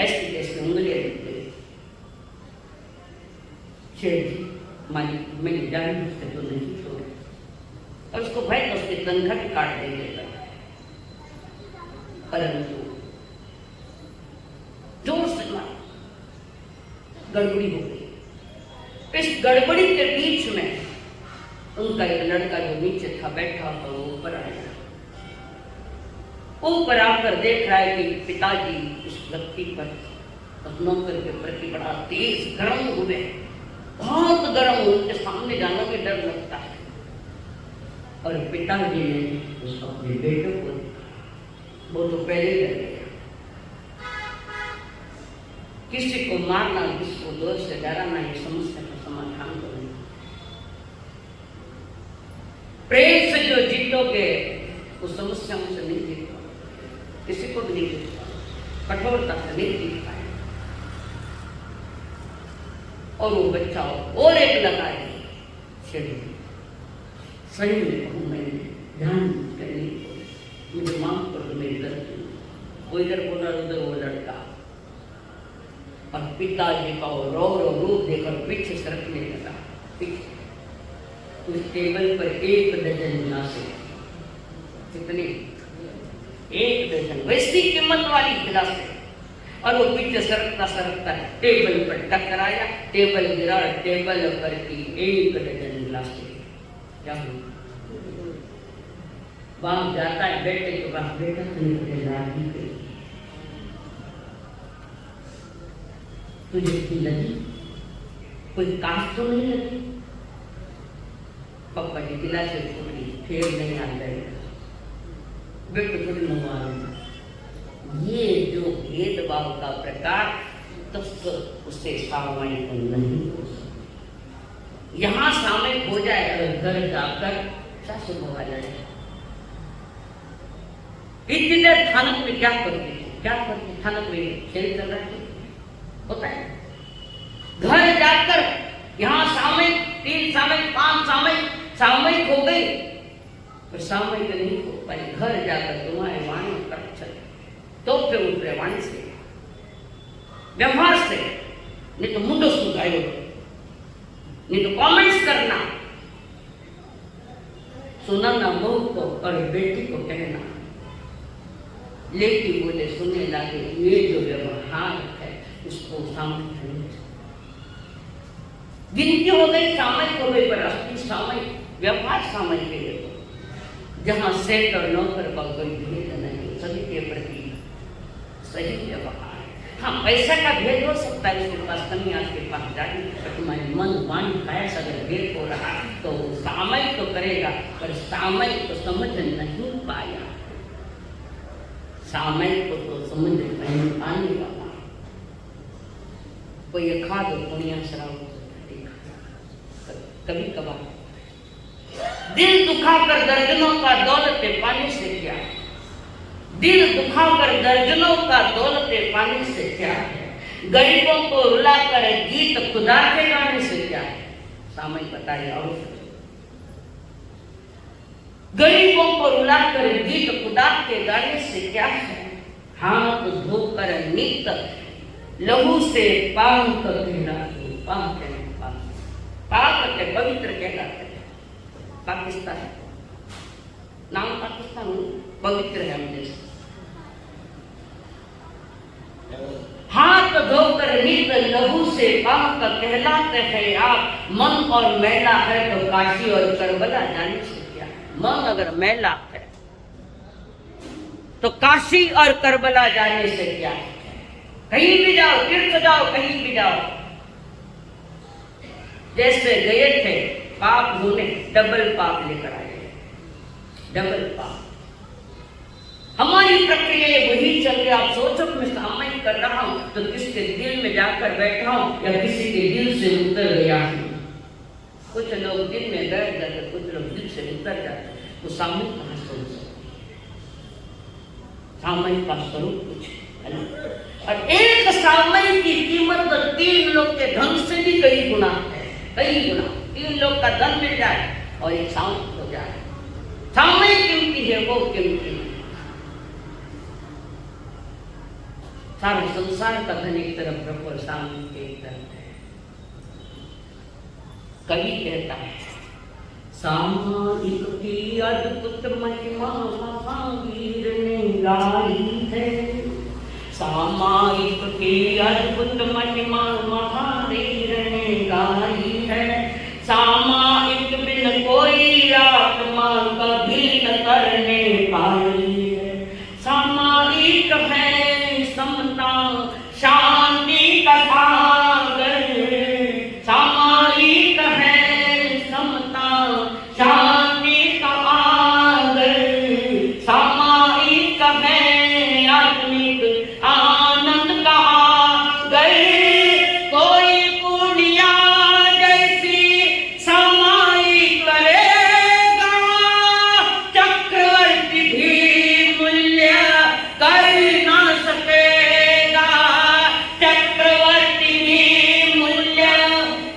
ऐसी जैसे उंगलियां दिख गई। शेठ जी मालिक मैंने जान उससे तो नहीं छोड़े, और उसको भाई तो उसकी तनख्वाह भी काट देंगे, परंतु जोर से मारा, गड़बड़ी हो गई। इस गड़बड़ी के बीच में उनका एक लड़का जो नीचे था बैठा था, वो ऊपर आया। ऊपर आकर देख रहा है कि पिताजी उस व्यक्ति पर, उस नौकर के प्रति बड़ा तेज गर्म हुए, बहुत गर्म। उनके सामने जाना भी डर लगता है। और पिताजी ने उसको अपने बेटे को, वो तो पहले ही डर गया। किसी को मारना, किसी को दूर से डराना, ये समस्या का समाधान तो नहीं। प्रेम से जो जीतोगे उस समस्याओं से नहीं जीत पाओगे, किसी को भी नहीं जीत पाओगे, कठोरता से नहीं जीत पाए। और वो बच्चा और एक लगाए, सही में कहूँ, मैंने ध्यान करने, मुझे माफ कर दो मेरी गलती। वो इधर बोला, उधर वो लड़का, और पिताजी का वो रो रूप देखकर पीछे सरकने लगा। पीछे उस टेबल पर 1 डजन गिलासें, कितनी? 1 डजन, वैसी कीमत वाली गिलासें। और वो पीछे सरकता सरकता टेबल पर टकराया, टेबल गिरा, टेबल पर की 1 डजन गिलासें। क्या हुआ? बाप जाता है बेटे के पास, बेटा तुझे की लगी, कोई काश तो नहीं लगी? पापा जी गिलासे टूटी, फिर नहीं आ जाएगा, बेटे थोड़ी मंगवा लेना। ये जो भेदभाव का प्रकार, तो उससे सामायिक नहीं हो सकता। यहाँ सामयिक हो जाए, अगर घर जाकर सासु भगा जाए। इतनी देर थानक में क्या करती, क्या करती? थानक में खेल चल रहा है, होता है। घर जाकर यहाँ सामयिक 3 सामयिक 5 सामयिक सामयिक हो गई, पर सामयिक नहीं हो पाई। घर जाकर तुम्हारे वाणी कर चले तो फिर उतरे वाणी से, व्यवहार से, नहीं तो मुंडो सुधायो, नहीं तो कमेंट्स करना, सुनाना बहू को और बेटी को कहना। लेकिन बोले सुनने लगे, ये जो व्यवहार है उसको सामयिक नहीं, गिनती हो गई सामयिक हो गई, पर असली सामयिक व्यवहार सामयिक है, जहां सेठ और नौकर का कोई भेद नहीं, सभी के प्रति सही व्यवहार। हाँ, पैसा का भेद हो सकता है, उसके पास कन्या के पास जाए, पर तुम्हारे मन वाणी काया से अगर भेद हो रहा तो सामयिक तो करेगा, पर सामयिक तो समझ नहीं पाया, सामयिक को तो समझ नहीं पाने वाला कोई खाद पुण्य शराब कभी कभार दिल दुखाकर दर्जनों का दौलत पाने से क्या, दिल दुखाकर दर्जनों का दौलत पाने से क्या है, गरीबों को रुलाकर गीत खुदा के गाने से क्या है। सामयिक बताइए, और गरीबों को रुलाकर गीत खुदा के गाने से क्या है, हाथ धोकर नित लहू से पाक कहलाते, पाक के पवित्र कहलाते। पाकिस्तान नाम पाकिस्तान पवित्र है हम देश। हाथ धोकर नित लहू से पाक कहलाते हैं आप, मन और मैला है तो काशी और करबला जाने से क्या। मन अगर मैला है तो काशी और करबला जाने से क्या, कहीं भी जाओ, तीर्थ जाओ, कहीं भी जाओ, जैसे गए थे पाप होने डबल पाप लेकर आए, डबल पाप। हमारी प्रक्रिया वही चल रही। आप सोचो मैं सामयिक कर रहा हूं तो किसके दिल में जाकर बैठा हूं या किसी के दिल से उतर गया हूं। कुछ लोग दिल में बैठ जाते, कुछ लोग दिल से उतर जाते, तो सामयिक कहां सोच सकते। सामयिक का स्वरूप कुछ अलग, और एक सामयिक की कीमत तो 3 लोग के धन से भी कई गुना है, कई गुना। 3 लोग का धन मिल जाए और एक सामयिक हो जाए। सामयिक कीमती है, वो कीमती है। सारे संसार का धन एक तरफ रखो और सामयिक एक तरफ है। कवि कहता है, सामयिक की अद्भुत महिमा महावीर ने गाई है, सामयिक की अद्भुत महिमा महावीर ने गाई है, सामयिक बिन कोई आत्मा कभी न करने पाई है, सामयिक है समता शांति का सागर, सामयिक है समता शांति का आगर, सामयिक है आत्मिक आनंद का आगर, कोई पुण्या जैसी सामयिक करेगा, चक्रवर्ती भी मूल्य कर ना सकेगा, चक्रवर्ती भी मूल्य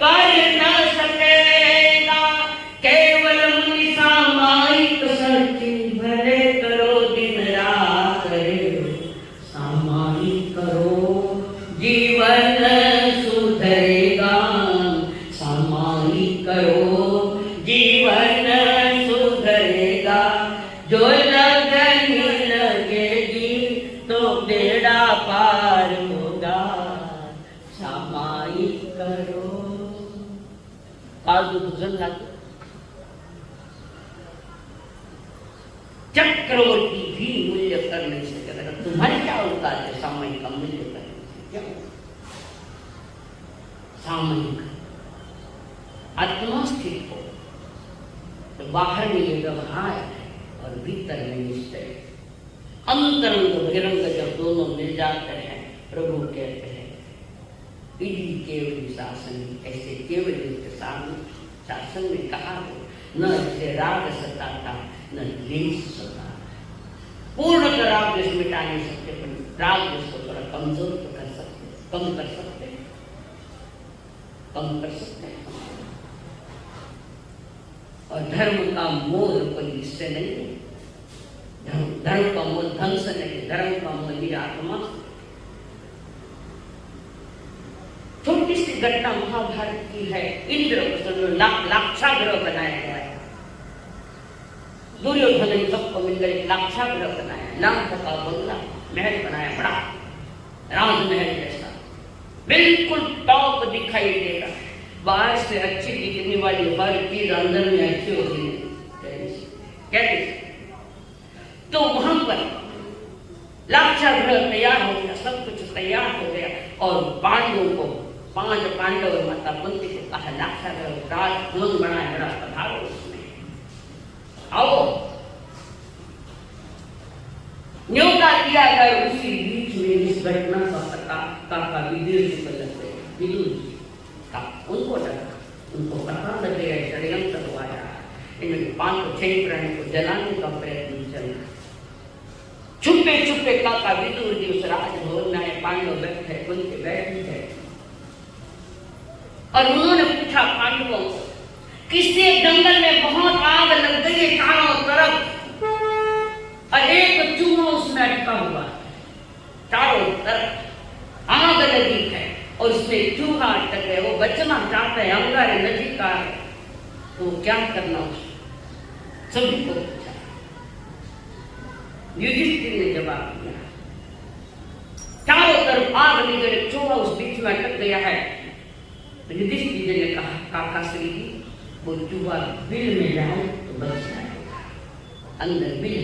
कर न सकेगा, केवल मुनि सामयिक सच्ची भले करो दिन रात रे, सामयिक करो जीवन सुधरेगा, सामयिक करो जीवन सुधरेगा, जो लगन लगेगी तो बेड़ा पार होगा, सामयिक करो। फालतू भजन लाते, चक्रवर्ती भी मूल्य कर नहीं सकेगा। तुम्हारे क्या औकात है सामयिक का मूल्य करने से? क्या सामयिक आत्मा स्थित हो तो बाहर में ये व्यवहार है और भीतर में निश्चय। अंतरंग बहिरंग जब दोनों मिल जाते हैं, प्रभु कहते हैं इति केवल शासन, ऐसे केवल शासन में कहा है, न इसे राग सताता न द्वेष सताता। पूर्ण राग द्वेष मिटा नहीं सकते, पर राग द्वेष को थोड़ा कमजोर तो कर सकते, कम कर सकते हैं, कम कर सकते हैं। और धर्म का मोल कोई इससे नहीं है। धर्म का मोल धन से नहीं, धर्म का मोल भी आत्मा से। छोटी सी घटना महाभारत की है। इंद्र को लाक्षागृह बनाया गया है। दुर्योधन ने सबको मिलकर एक लाक्षागृह बनाया, नाम का बंगला महल बनाया, बड़ा राजमहल जैसा, बिल्कुल टॉप दिखाई देगा। बाहर से अच्छी दिखने वाली हर चीज अंदर में अच्छी होती है। तो वहां पर लाक्षागृह तैयार हो गया, सब कुछ तैयार हो गया और पांडवों को, 5 पांडव और माता कुंती को कहा लाक्षागृह राजभवन बनाया, बड़ा पधारो उसमें आओ। न्योता किया गया। उसी बीच में इस घटना का पता काका विदुर जी को लग गया। विदुर जी का उनको लगा, उनको पता लग गया षड्यंत्र हुआ, इनमें 5-6 प्राणी को जलाने का प्रयत्न चल रहा। छुपे छुपे काका विदुर जी उस राजभवन में, पांडव बैठे, कुंती बैठी है और उन्होंने पूछा पांडवों को, किसी जंगल में बहुत आग लग गई है चारों तरफ और एक चूहा उसमें अटका हुआ है, चारों तरफ आग लगी है और उसमें चूहा अटक है, वो बचना चाहता है, अंगारे नदी का है, तो क्या करना उसको? सभी को पूछा। युधिष्ठिर ने जवाब दिया, चारों तरफ आग लगी है, चूहा उस बीच में अटक गया है। युधिष्ठिर ने कहा, काका श्री जी, वो चूहा बिल में जाए तो बच जाएगा, अंदर बिल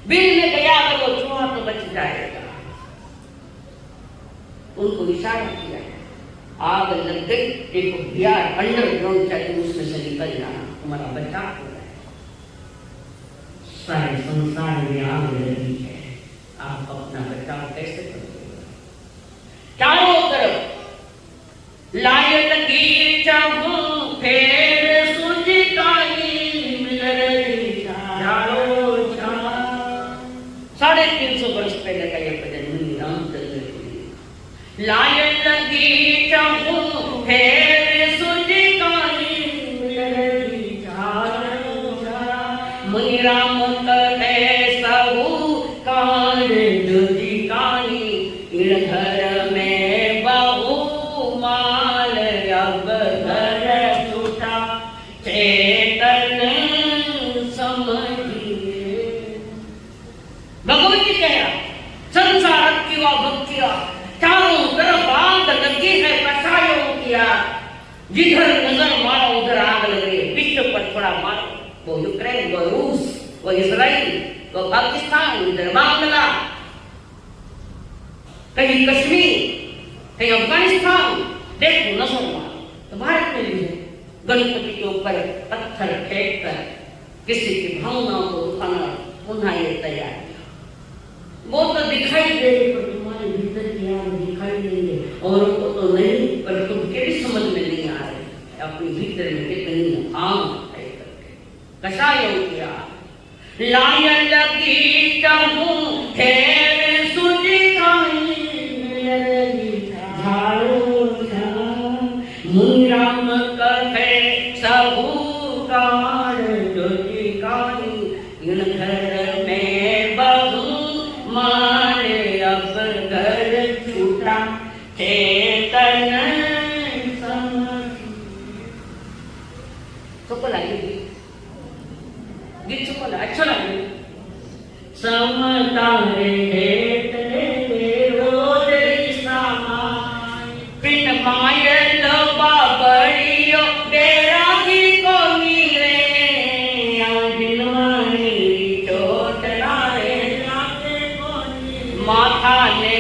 में गया अगर वो चूहा तो बच जाएगा। उनको इशारा किया, आग लग गई, एक बिहार अंडरग्राउंड चाहिए, उसमें से निकल जाना, तुम्हारा बचाव हो रहा है। सारे संसार में आग लगी है, आप अपना बचाव कैसे करोगे? चारों तरफ लायक की चाहूं फेर सूझी काली मिल रही, 350 वर्ष पहले का यह भजन मुनि रामचंद्र की। लायक की चाहूं फेर सूझी काली मिल रही, मुनि राम कहे सहु काल दुजी काली, इन घर में बहु माल अब घर छूटा, चेतन समझिए। भगवती कह रहा, संसार किया भक्तिया, चारों तरफ आग लगी है, कसायों किया, जिधर नजर मारो उधर आग लग रही है। विश्व पर थोड़ा मारो, वो यूक्रेन, वो रूस, वो इसराइल, वो पाकिस्तान, इधर बांग्ला, कहीं कश्मीर, कहीं अफगानिस्तान, देखो नजर मारो। तो भारत में भी है, गणपति के ऊपर पत्थर फेंक कर किसी की भावनाओं को दुखाना, पुनः ये तैयार किया। वो तो दिखाई दे रही, पर तुम्हारे भीतर की आग दिखाई नहीं दे, औरों को तो नहीं, पर तुम के भी समझ में नहीं आ रहे अपने भीतर में कितनी आग है करके। कसायों की आग लायन लगी चाहूं फेर सूझी काली, मुनि राम कहे सहु काल दुजी काली, इन घर में बहु माल अब घर छूटा, चेतन समझिए। सबको लगे गीत, सबको लगा अच्छा लगे। समता हेत रोज समाय, पिन मायल बाबरियो बेरागी को मीरे, जिनवानी चोट लाए लागे कोनी, माथा ने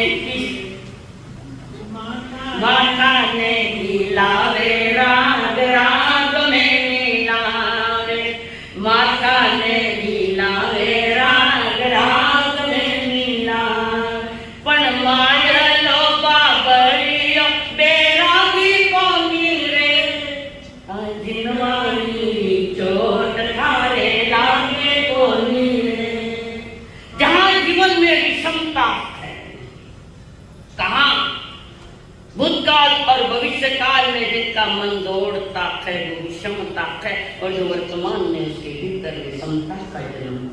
दिलावे राग राग में नीलावे, माथा ने दिलावे राग राग में नीलावे, पण मायलो बाबरियो बेरागी को मीरे, जिनवानी चोट थारे लागे कोनी रे। जहां जीवन में विषमता है, कहां भूतकाल और भविष्य काल में जिनका मन दौड़ता है, वो विषमता है, और जो वर्तमान में उसके भीतर में समता का जन्म।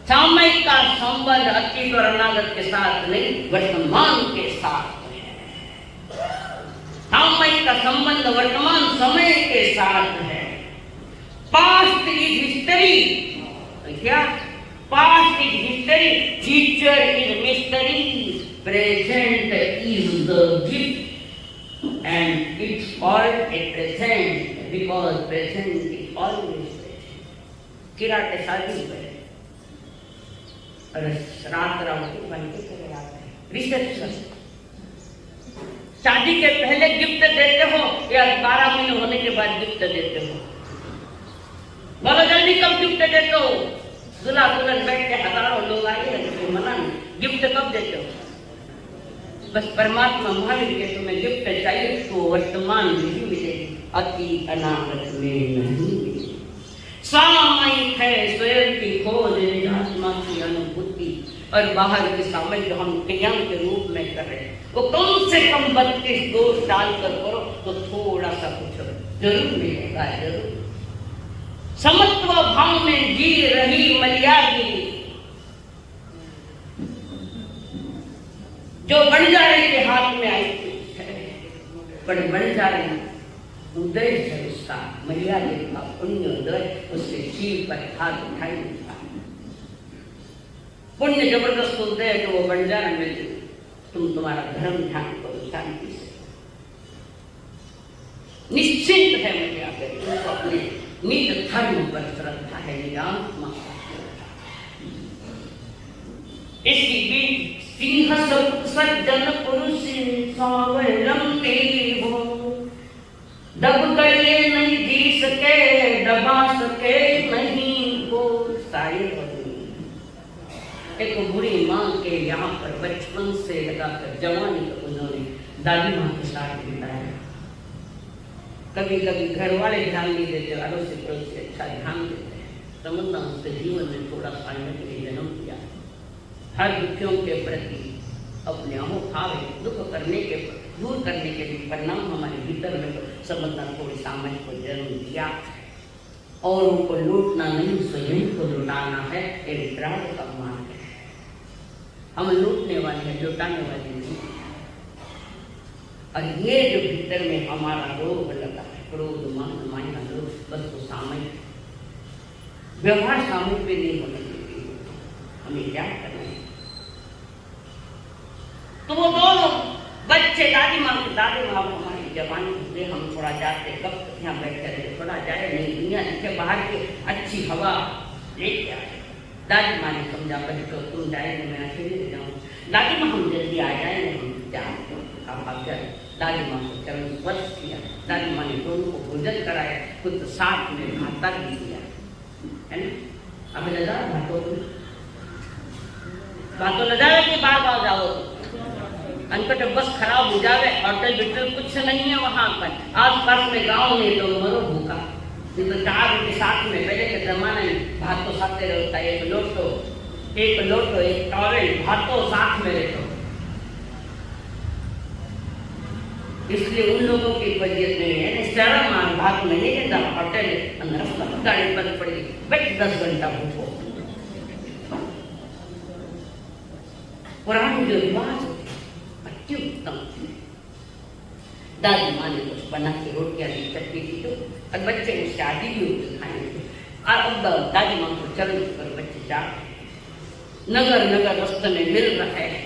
सामयिक का संबंध अतीत और अनागत के साथ नहीं, वर्तमान के साथ है। सामयिक का संबंध वर्तमान समय के साथ है। पास्ट इज हिस्ट्री, क्या? Past is history, future is mystery, present is the gift, and it's called a present because present is always present. किराटे शादी पे रात रात बन के चले आते हैं। रिसेप्शन, शादी के पहले गिफ्ट देते हो या 12 महीने होने के बाद गिफ्ट देते हो? बोलो जल्दी, कब गिफ्ट देते हो? दूल्हा दुल्हन बैठ के हजारों लोग आए मना, गिफ्ट कब देते हो? बस परमात्मा महावीर के तुम्हें गिफ्ट चाहिए तो वर्तमान में ही मिलेगी, अति अनागत में नहीं मिलेगी। सामयिक है स्वयं की खोज, आत्मा की अनुभूति, और बाहर की सामयिक जो हम क्रिया के रूप में कर रहे हैं वो कम से कम 32 दोष डाल कर करो तो थोड़ा सा कुछ जरूर मिलेगा, जरूर। समत्व भाव में जी रही मलियागी, जो बंजारे के हाथ में आई पर बंजारे उदय है उसका, मलियागी का पुण्य उदय, उसके शिव पर हाथ उठाई उसका पुण्य जबरदस्त उदय, तो वो बंजारा में तुम तुम्हारा धर्म ध्यान करो शांति से, निश्चिंत है मलियागी, तुमको अपने निज धर्म पर श्रद्धा है, निरात्मा। इसी बीच सिंह सज्जन पुरुष स्वावलंबी हो, दब गए नहीं जी सके, दबा सके नहीं को। शायर एक बुरी माँ के यहाँ पर बचपन से लगाकर जवानी तक उन्होंने दादी माँ के साथ बिताया। कभी कभी घर वाले ध्यान नहीं देते, अड़ोसी पड़ोसी अच्छा ध्यान देते हैं, समझना उसके जीवन में थोड़ा साइने के लिए जन्म किया। हर दुखियों के प्रति अपने अहोभाव दुख करने के दूर करने के लिए परिणाम हमारे भीतर में समझना थोड़ी सामय को जन्म दिया, और उनको लूटना नहीं, स्वयं को लुटाना है, ये विराट का मार्ग है। हम लूटने वाले हैं, लुटाने वाले नहीं। और ये जो भीतर में हमारा रोग लगा है, क्रोध मान माया लोग, बस वो सामयिक व्यवहार सामयिक पे नहीं होने चाहिए। हमें क्या करना है? तो वो दोनों बच्चे दादी माँ हमारी जवानी से हम थोड़ा जाते, कब यहाँ बैठे रहे, थोड़ा जाए नहीं, दुनिया के बाहर की अच्छी हवा लेके आए। दादी माँ ने समझा, बच्चों तुम जाएंगे मैं अकेले जाऊँ, दादी माँ हम जल्दी आ जाएंगे, हम जाए आप भाग जाए। दादी माँ को चरण स्पर्श किया, दादी माँ ने दोनों को भोजन कराया, खुद साथ में भाता भी दिया, है ना। अब लगा भातों नजारे की बात आ जाओ, अंकट बस खराब हो जावे, होटल बिटल कुछ नहीं है वहां पर, आस पास में गाँव नहीं तो मरो भूखा। तो 4 रोटी साथ में, पहले के जमाने में भात तो साथ रहता है, एक लोटो एक टॉवेल, भात तो साथ में रहता। इसलिए उन लोगों की वजह नहीं है, शर्म मान भात में नहीं रहता, होटल अंदर गाड़ी बंद पड़ी, बैठ 10 घंटा भूखो। पुरानी जो रिवाज अति उत्तम, दादी माँ ने कुछ बना के रोटियां दी, चटनी दी, और बच्चे को शादी भी होती खाएंगे। और अब दादी माँ को चरण कर बच्चे जा नगर नगर रास्ते में मिल रहे हैं,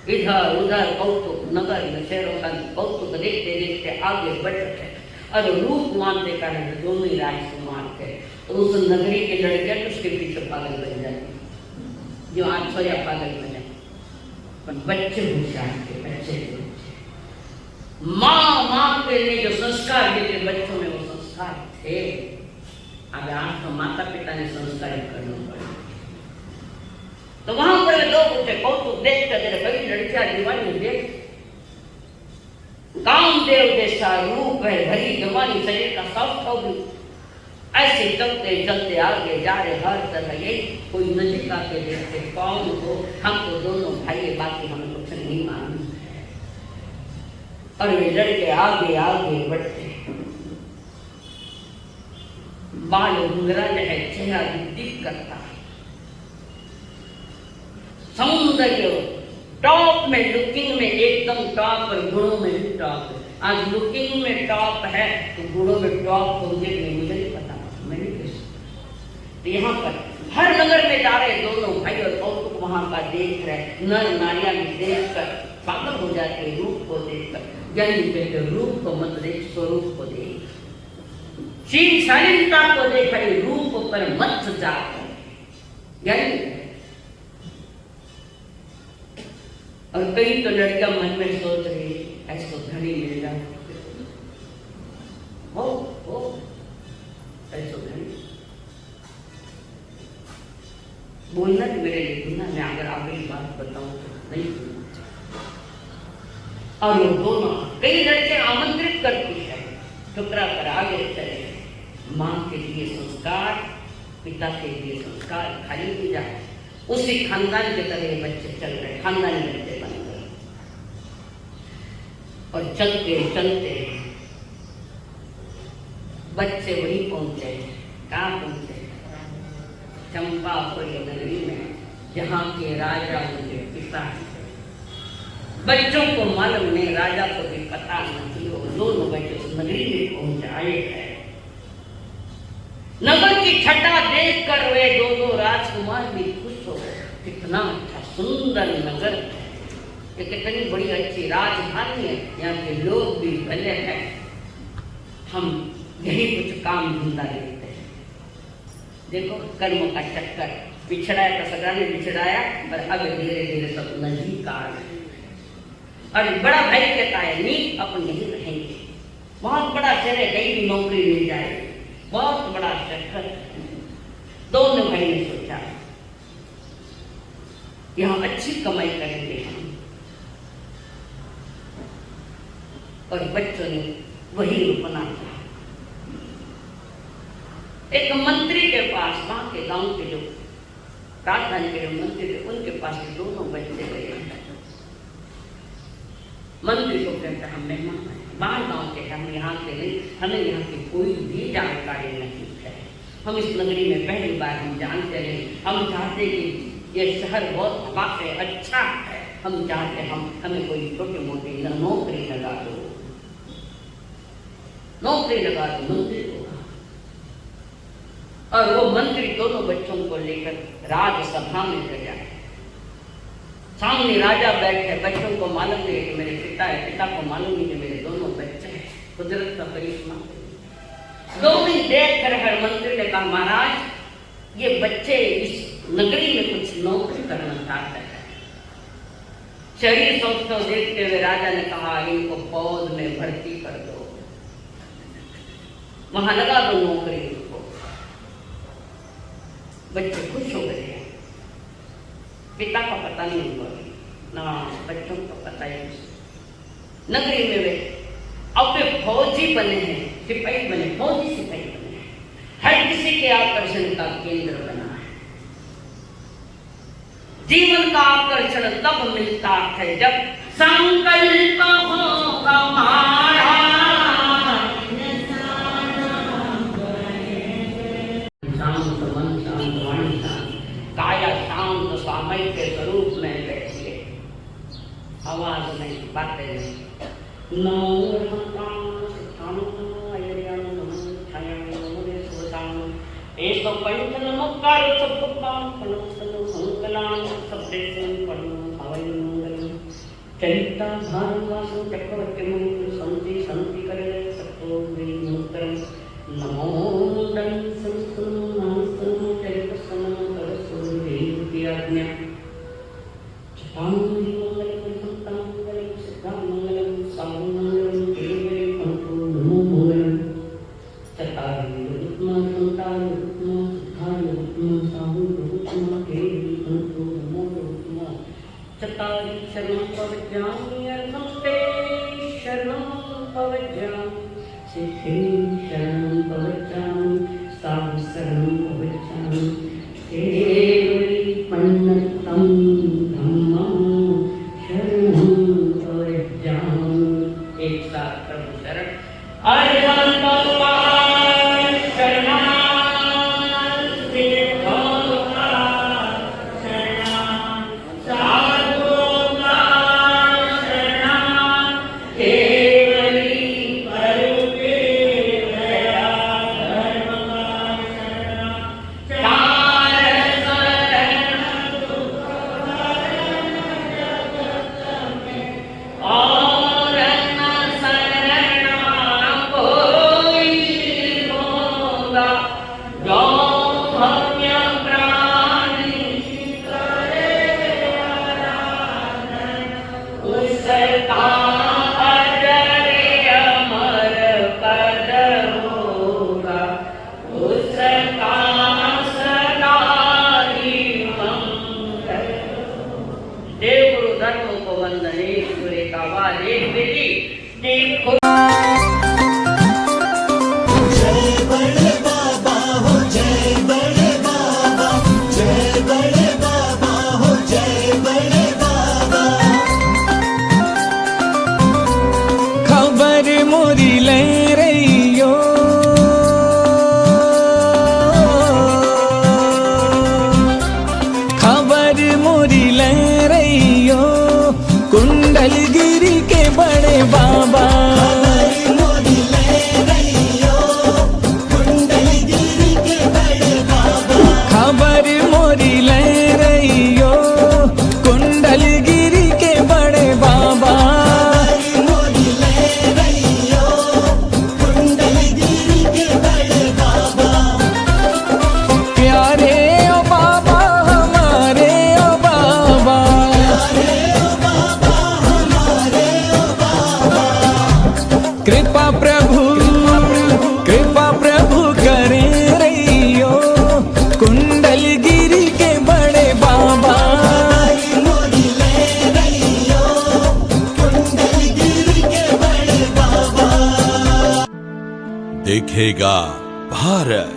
इधर उधर कौतुक, नगर में शहरों का कौतुक देखते देखते आगे बढ़ रहे, और रूपवान के कारण दोनों ही राजकुमार थे। तो उस नगरी के लड़के उसके पीछे पागल बन जाते, जो आज सोया पागल बन जाए, पर बच्चे होशियार थे, बच्चे माँ के लिए जो संस्कार देते बच्चों में वो संस्कार थे। अब आज तो माता पिता ने संस्कारित करना पड़ा। तो वहां पर लोग उठे, कौतुक देखते थे, बड़ी लड़कियां दीवानी देख, कामदेव जैसा रूप है, भरी जवानी, शरीर का सौष्ठव भी, ऐसे चलते चलते आगे जा रहे, हर तरह यही कोई नजीक आके देखते, कौन हो, हम तो दोनों भाई, बाकी हमें कुछ नहीं मालूम। और ये लड़के आगे आगे बढ़ते, बाल घुंघराले है, चेहरा दीप करता है, सौंदर्य टॉप में, लुकिंग में एकदम टॉप और गुणों में भी टॉप है। आज लुकिंग में टॉप है तो गुणों में टॉप होंगे नहीं, मुझे नहीं पता, मैं नहीं कह सकता। तो यहाँ पर हर नगर में जा रहे दोनों भाई और कौतुक वहां का देख रहे, नर नारियां भी देख कर पागल हो जाते रूप को देखकर। ज्ञानी कहते रूप को मत देख, स्वरूप को देख, शील शालीनता को देख, रूप पर मत जा। ज्ञानी और कई तो लड़कियां मन में सोच रही ऐसा घड़ी मिल जाए, हो ऐसा घड़ी बोलना भी मेरे लिए सुनना, मैं अगर आगे बात बताऊं तो नहीं सुनना। और वो दोनों कई लड़के आमंत्रित करती है, ठुकरा कर आगे चले। माँ के लिए संस्कार, पिता के लिए संस्कार खाली नहीं जाए, उसी खानदान के तरह बच्चे चल रहे, खानदानी बच्चे बन गए। और चलते चलते बच्चे वहीं पहुंचे, कहाँ पहुंचे? चंपापुरी नगरी में, जहाँ के राजा उनके पिता हैं। बच्चों को मालूम नहीं, राजा को भी पता नहीं, वो दोनों बच्चे उस नगरी में पहुंचाए हैं। नगर की छटा देख कर वे दोनों राजकुमार भी खुश हो गए। कितना अच्छा सुंदर नगर है, ये कितनी बड़ी अच्छी राजधानी है, यहाँ के लोग भी भले हैं। हम यही कुछ काम धंधा लेते हैं। देखो कर्म का चक्कर, बिछड़ाया तो सगा ने बिछड़ाया, पर अब धीरे धीरे सब नजदीक आ गए। और बड़ा भाई कहता है नहीं अपन यहीं रहेंगे, बहुत बड़ा शहर है, कहीं भी नौकरी मिल जाएगी, बहुत बड़ा शहर। दोनों भाई ने सोचा यहाँ अच्छी कमाई करेंगे हम, और बच्चों ने वही बना। एक मंत्री के पास, वहां के गांव के जो राजधानी के जो मंत्री थे, उनके पास दोनों बच्चे गए। मंत्री को कहता हम मेहमान हैं, बाहर गांव के, हम यहाँ के नहीं, हमें यहाँ की कोई भी जानकारी नहीं है, हम इस नगरी में पहली बार हम जानते रहे, हम चाहते कि ये शहर बहुत खास है, अच्छा है, हम चाहते हमें कोई छोटी मोटी नौकरी लगा दो, नौकरी लगा दो मंत्री को। और वो मंत्री दोनों बच्चों को लेकर राजसभा में गया। सामने राजा बैठे, बच्चों को मालूम नहीं कि मेरे पिता है, पिता को मालूम नहीं कि मेरे दोनों बच्चे हैं। कुदरत का करिश्मा। 2 दिन देख कर हर मंत्री ने कहा महाराज ये बच्चे इस नगरी में कुछ नौकरी करना चाहते हैं। शरीर सोचते देखते हुए राजा ने कहा इनको फौज में भर्ती कर दो, वहां लगा दो नौकरी को। बच्चे खुश हो गए। पिता का पता नहीं हुआ ना, बच्चों का पता है। नगरी में वे अब फौजी बने हैं, सिपाही बने, फौजी सिपाही बने हैं, हर किसी के आकर्षण का केंद्र बना है। जीवन का आकर्षण तब मिलता है जब संकल्प हो हमारा, शांत मन, शांत वाणी, काया शांत सामय के स्वरूप में बैठिए, आवाज नहीं, बातें नहीं। चरिता भारवासो चक्रवर्ती संति संति करे सत्तो मंत्रम नमो दं संस्कृतं चरित समं करसुरे आज्ञा चतांगि मंगल संतां मंगल सिद्धां मंगल साधु मंगल केवले कंठो नमो मंगल चतारि रुत्मा संतां रुत्मा सिद्धां रुत्मा साधु रुत्मा केवले कंठो नमो रुत्मा चतारि शरणं प्रवज्ञामि अर्हन्ते शरणं प्रवज्ञामि सिद्धि शरणं प्रवज्ञामि साधु शरणं प्रवज्ञामि केवली पन्नतं धम्मं शरणं प्रवज्ञामि। एक धर्म को वंदने पूरे का वाले बेटी देखो जय बड़े बाबा हो, जय बड़े बाबा, जय बड़े बाबा हो, जय बड़े बाबा। खबर मोरी ले रहियो, खबर मोरी ले रहियो, कुंडलगिरी के बड़े बाबा। मोरी ले रहियो, कुंडलगिरी के बड़े बाबा। खबर मोरी ले रहियो, कुंडलगिरी के बड़े बाबा। मोरी ले रहियो, कुंडलगिरी के बड़े बाबा। प्यारे ओ बाबा हमारे ओ बाबा, अरे ओ बाबा हमारे ओ बाबा। कृपा प्रभु करें रहियो, कुंडलगिरी के बड़े बाबा। मोरी ले रहियो, कुंडलगिरी के बड़े बाबा। देखेगा भारत।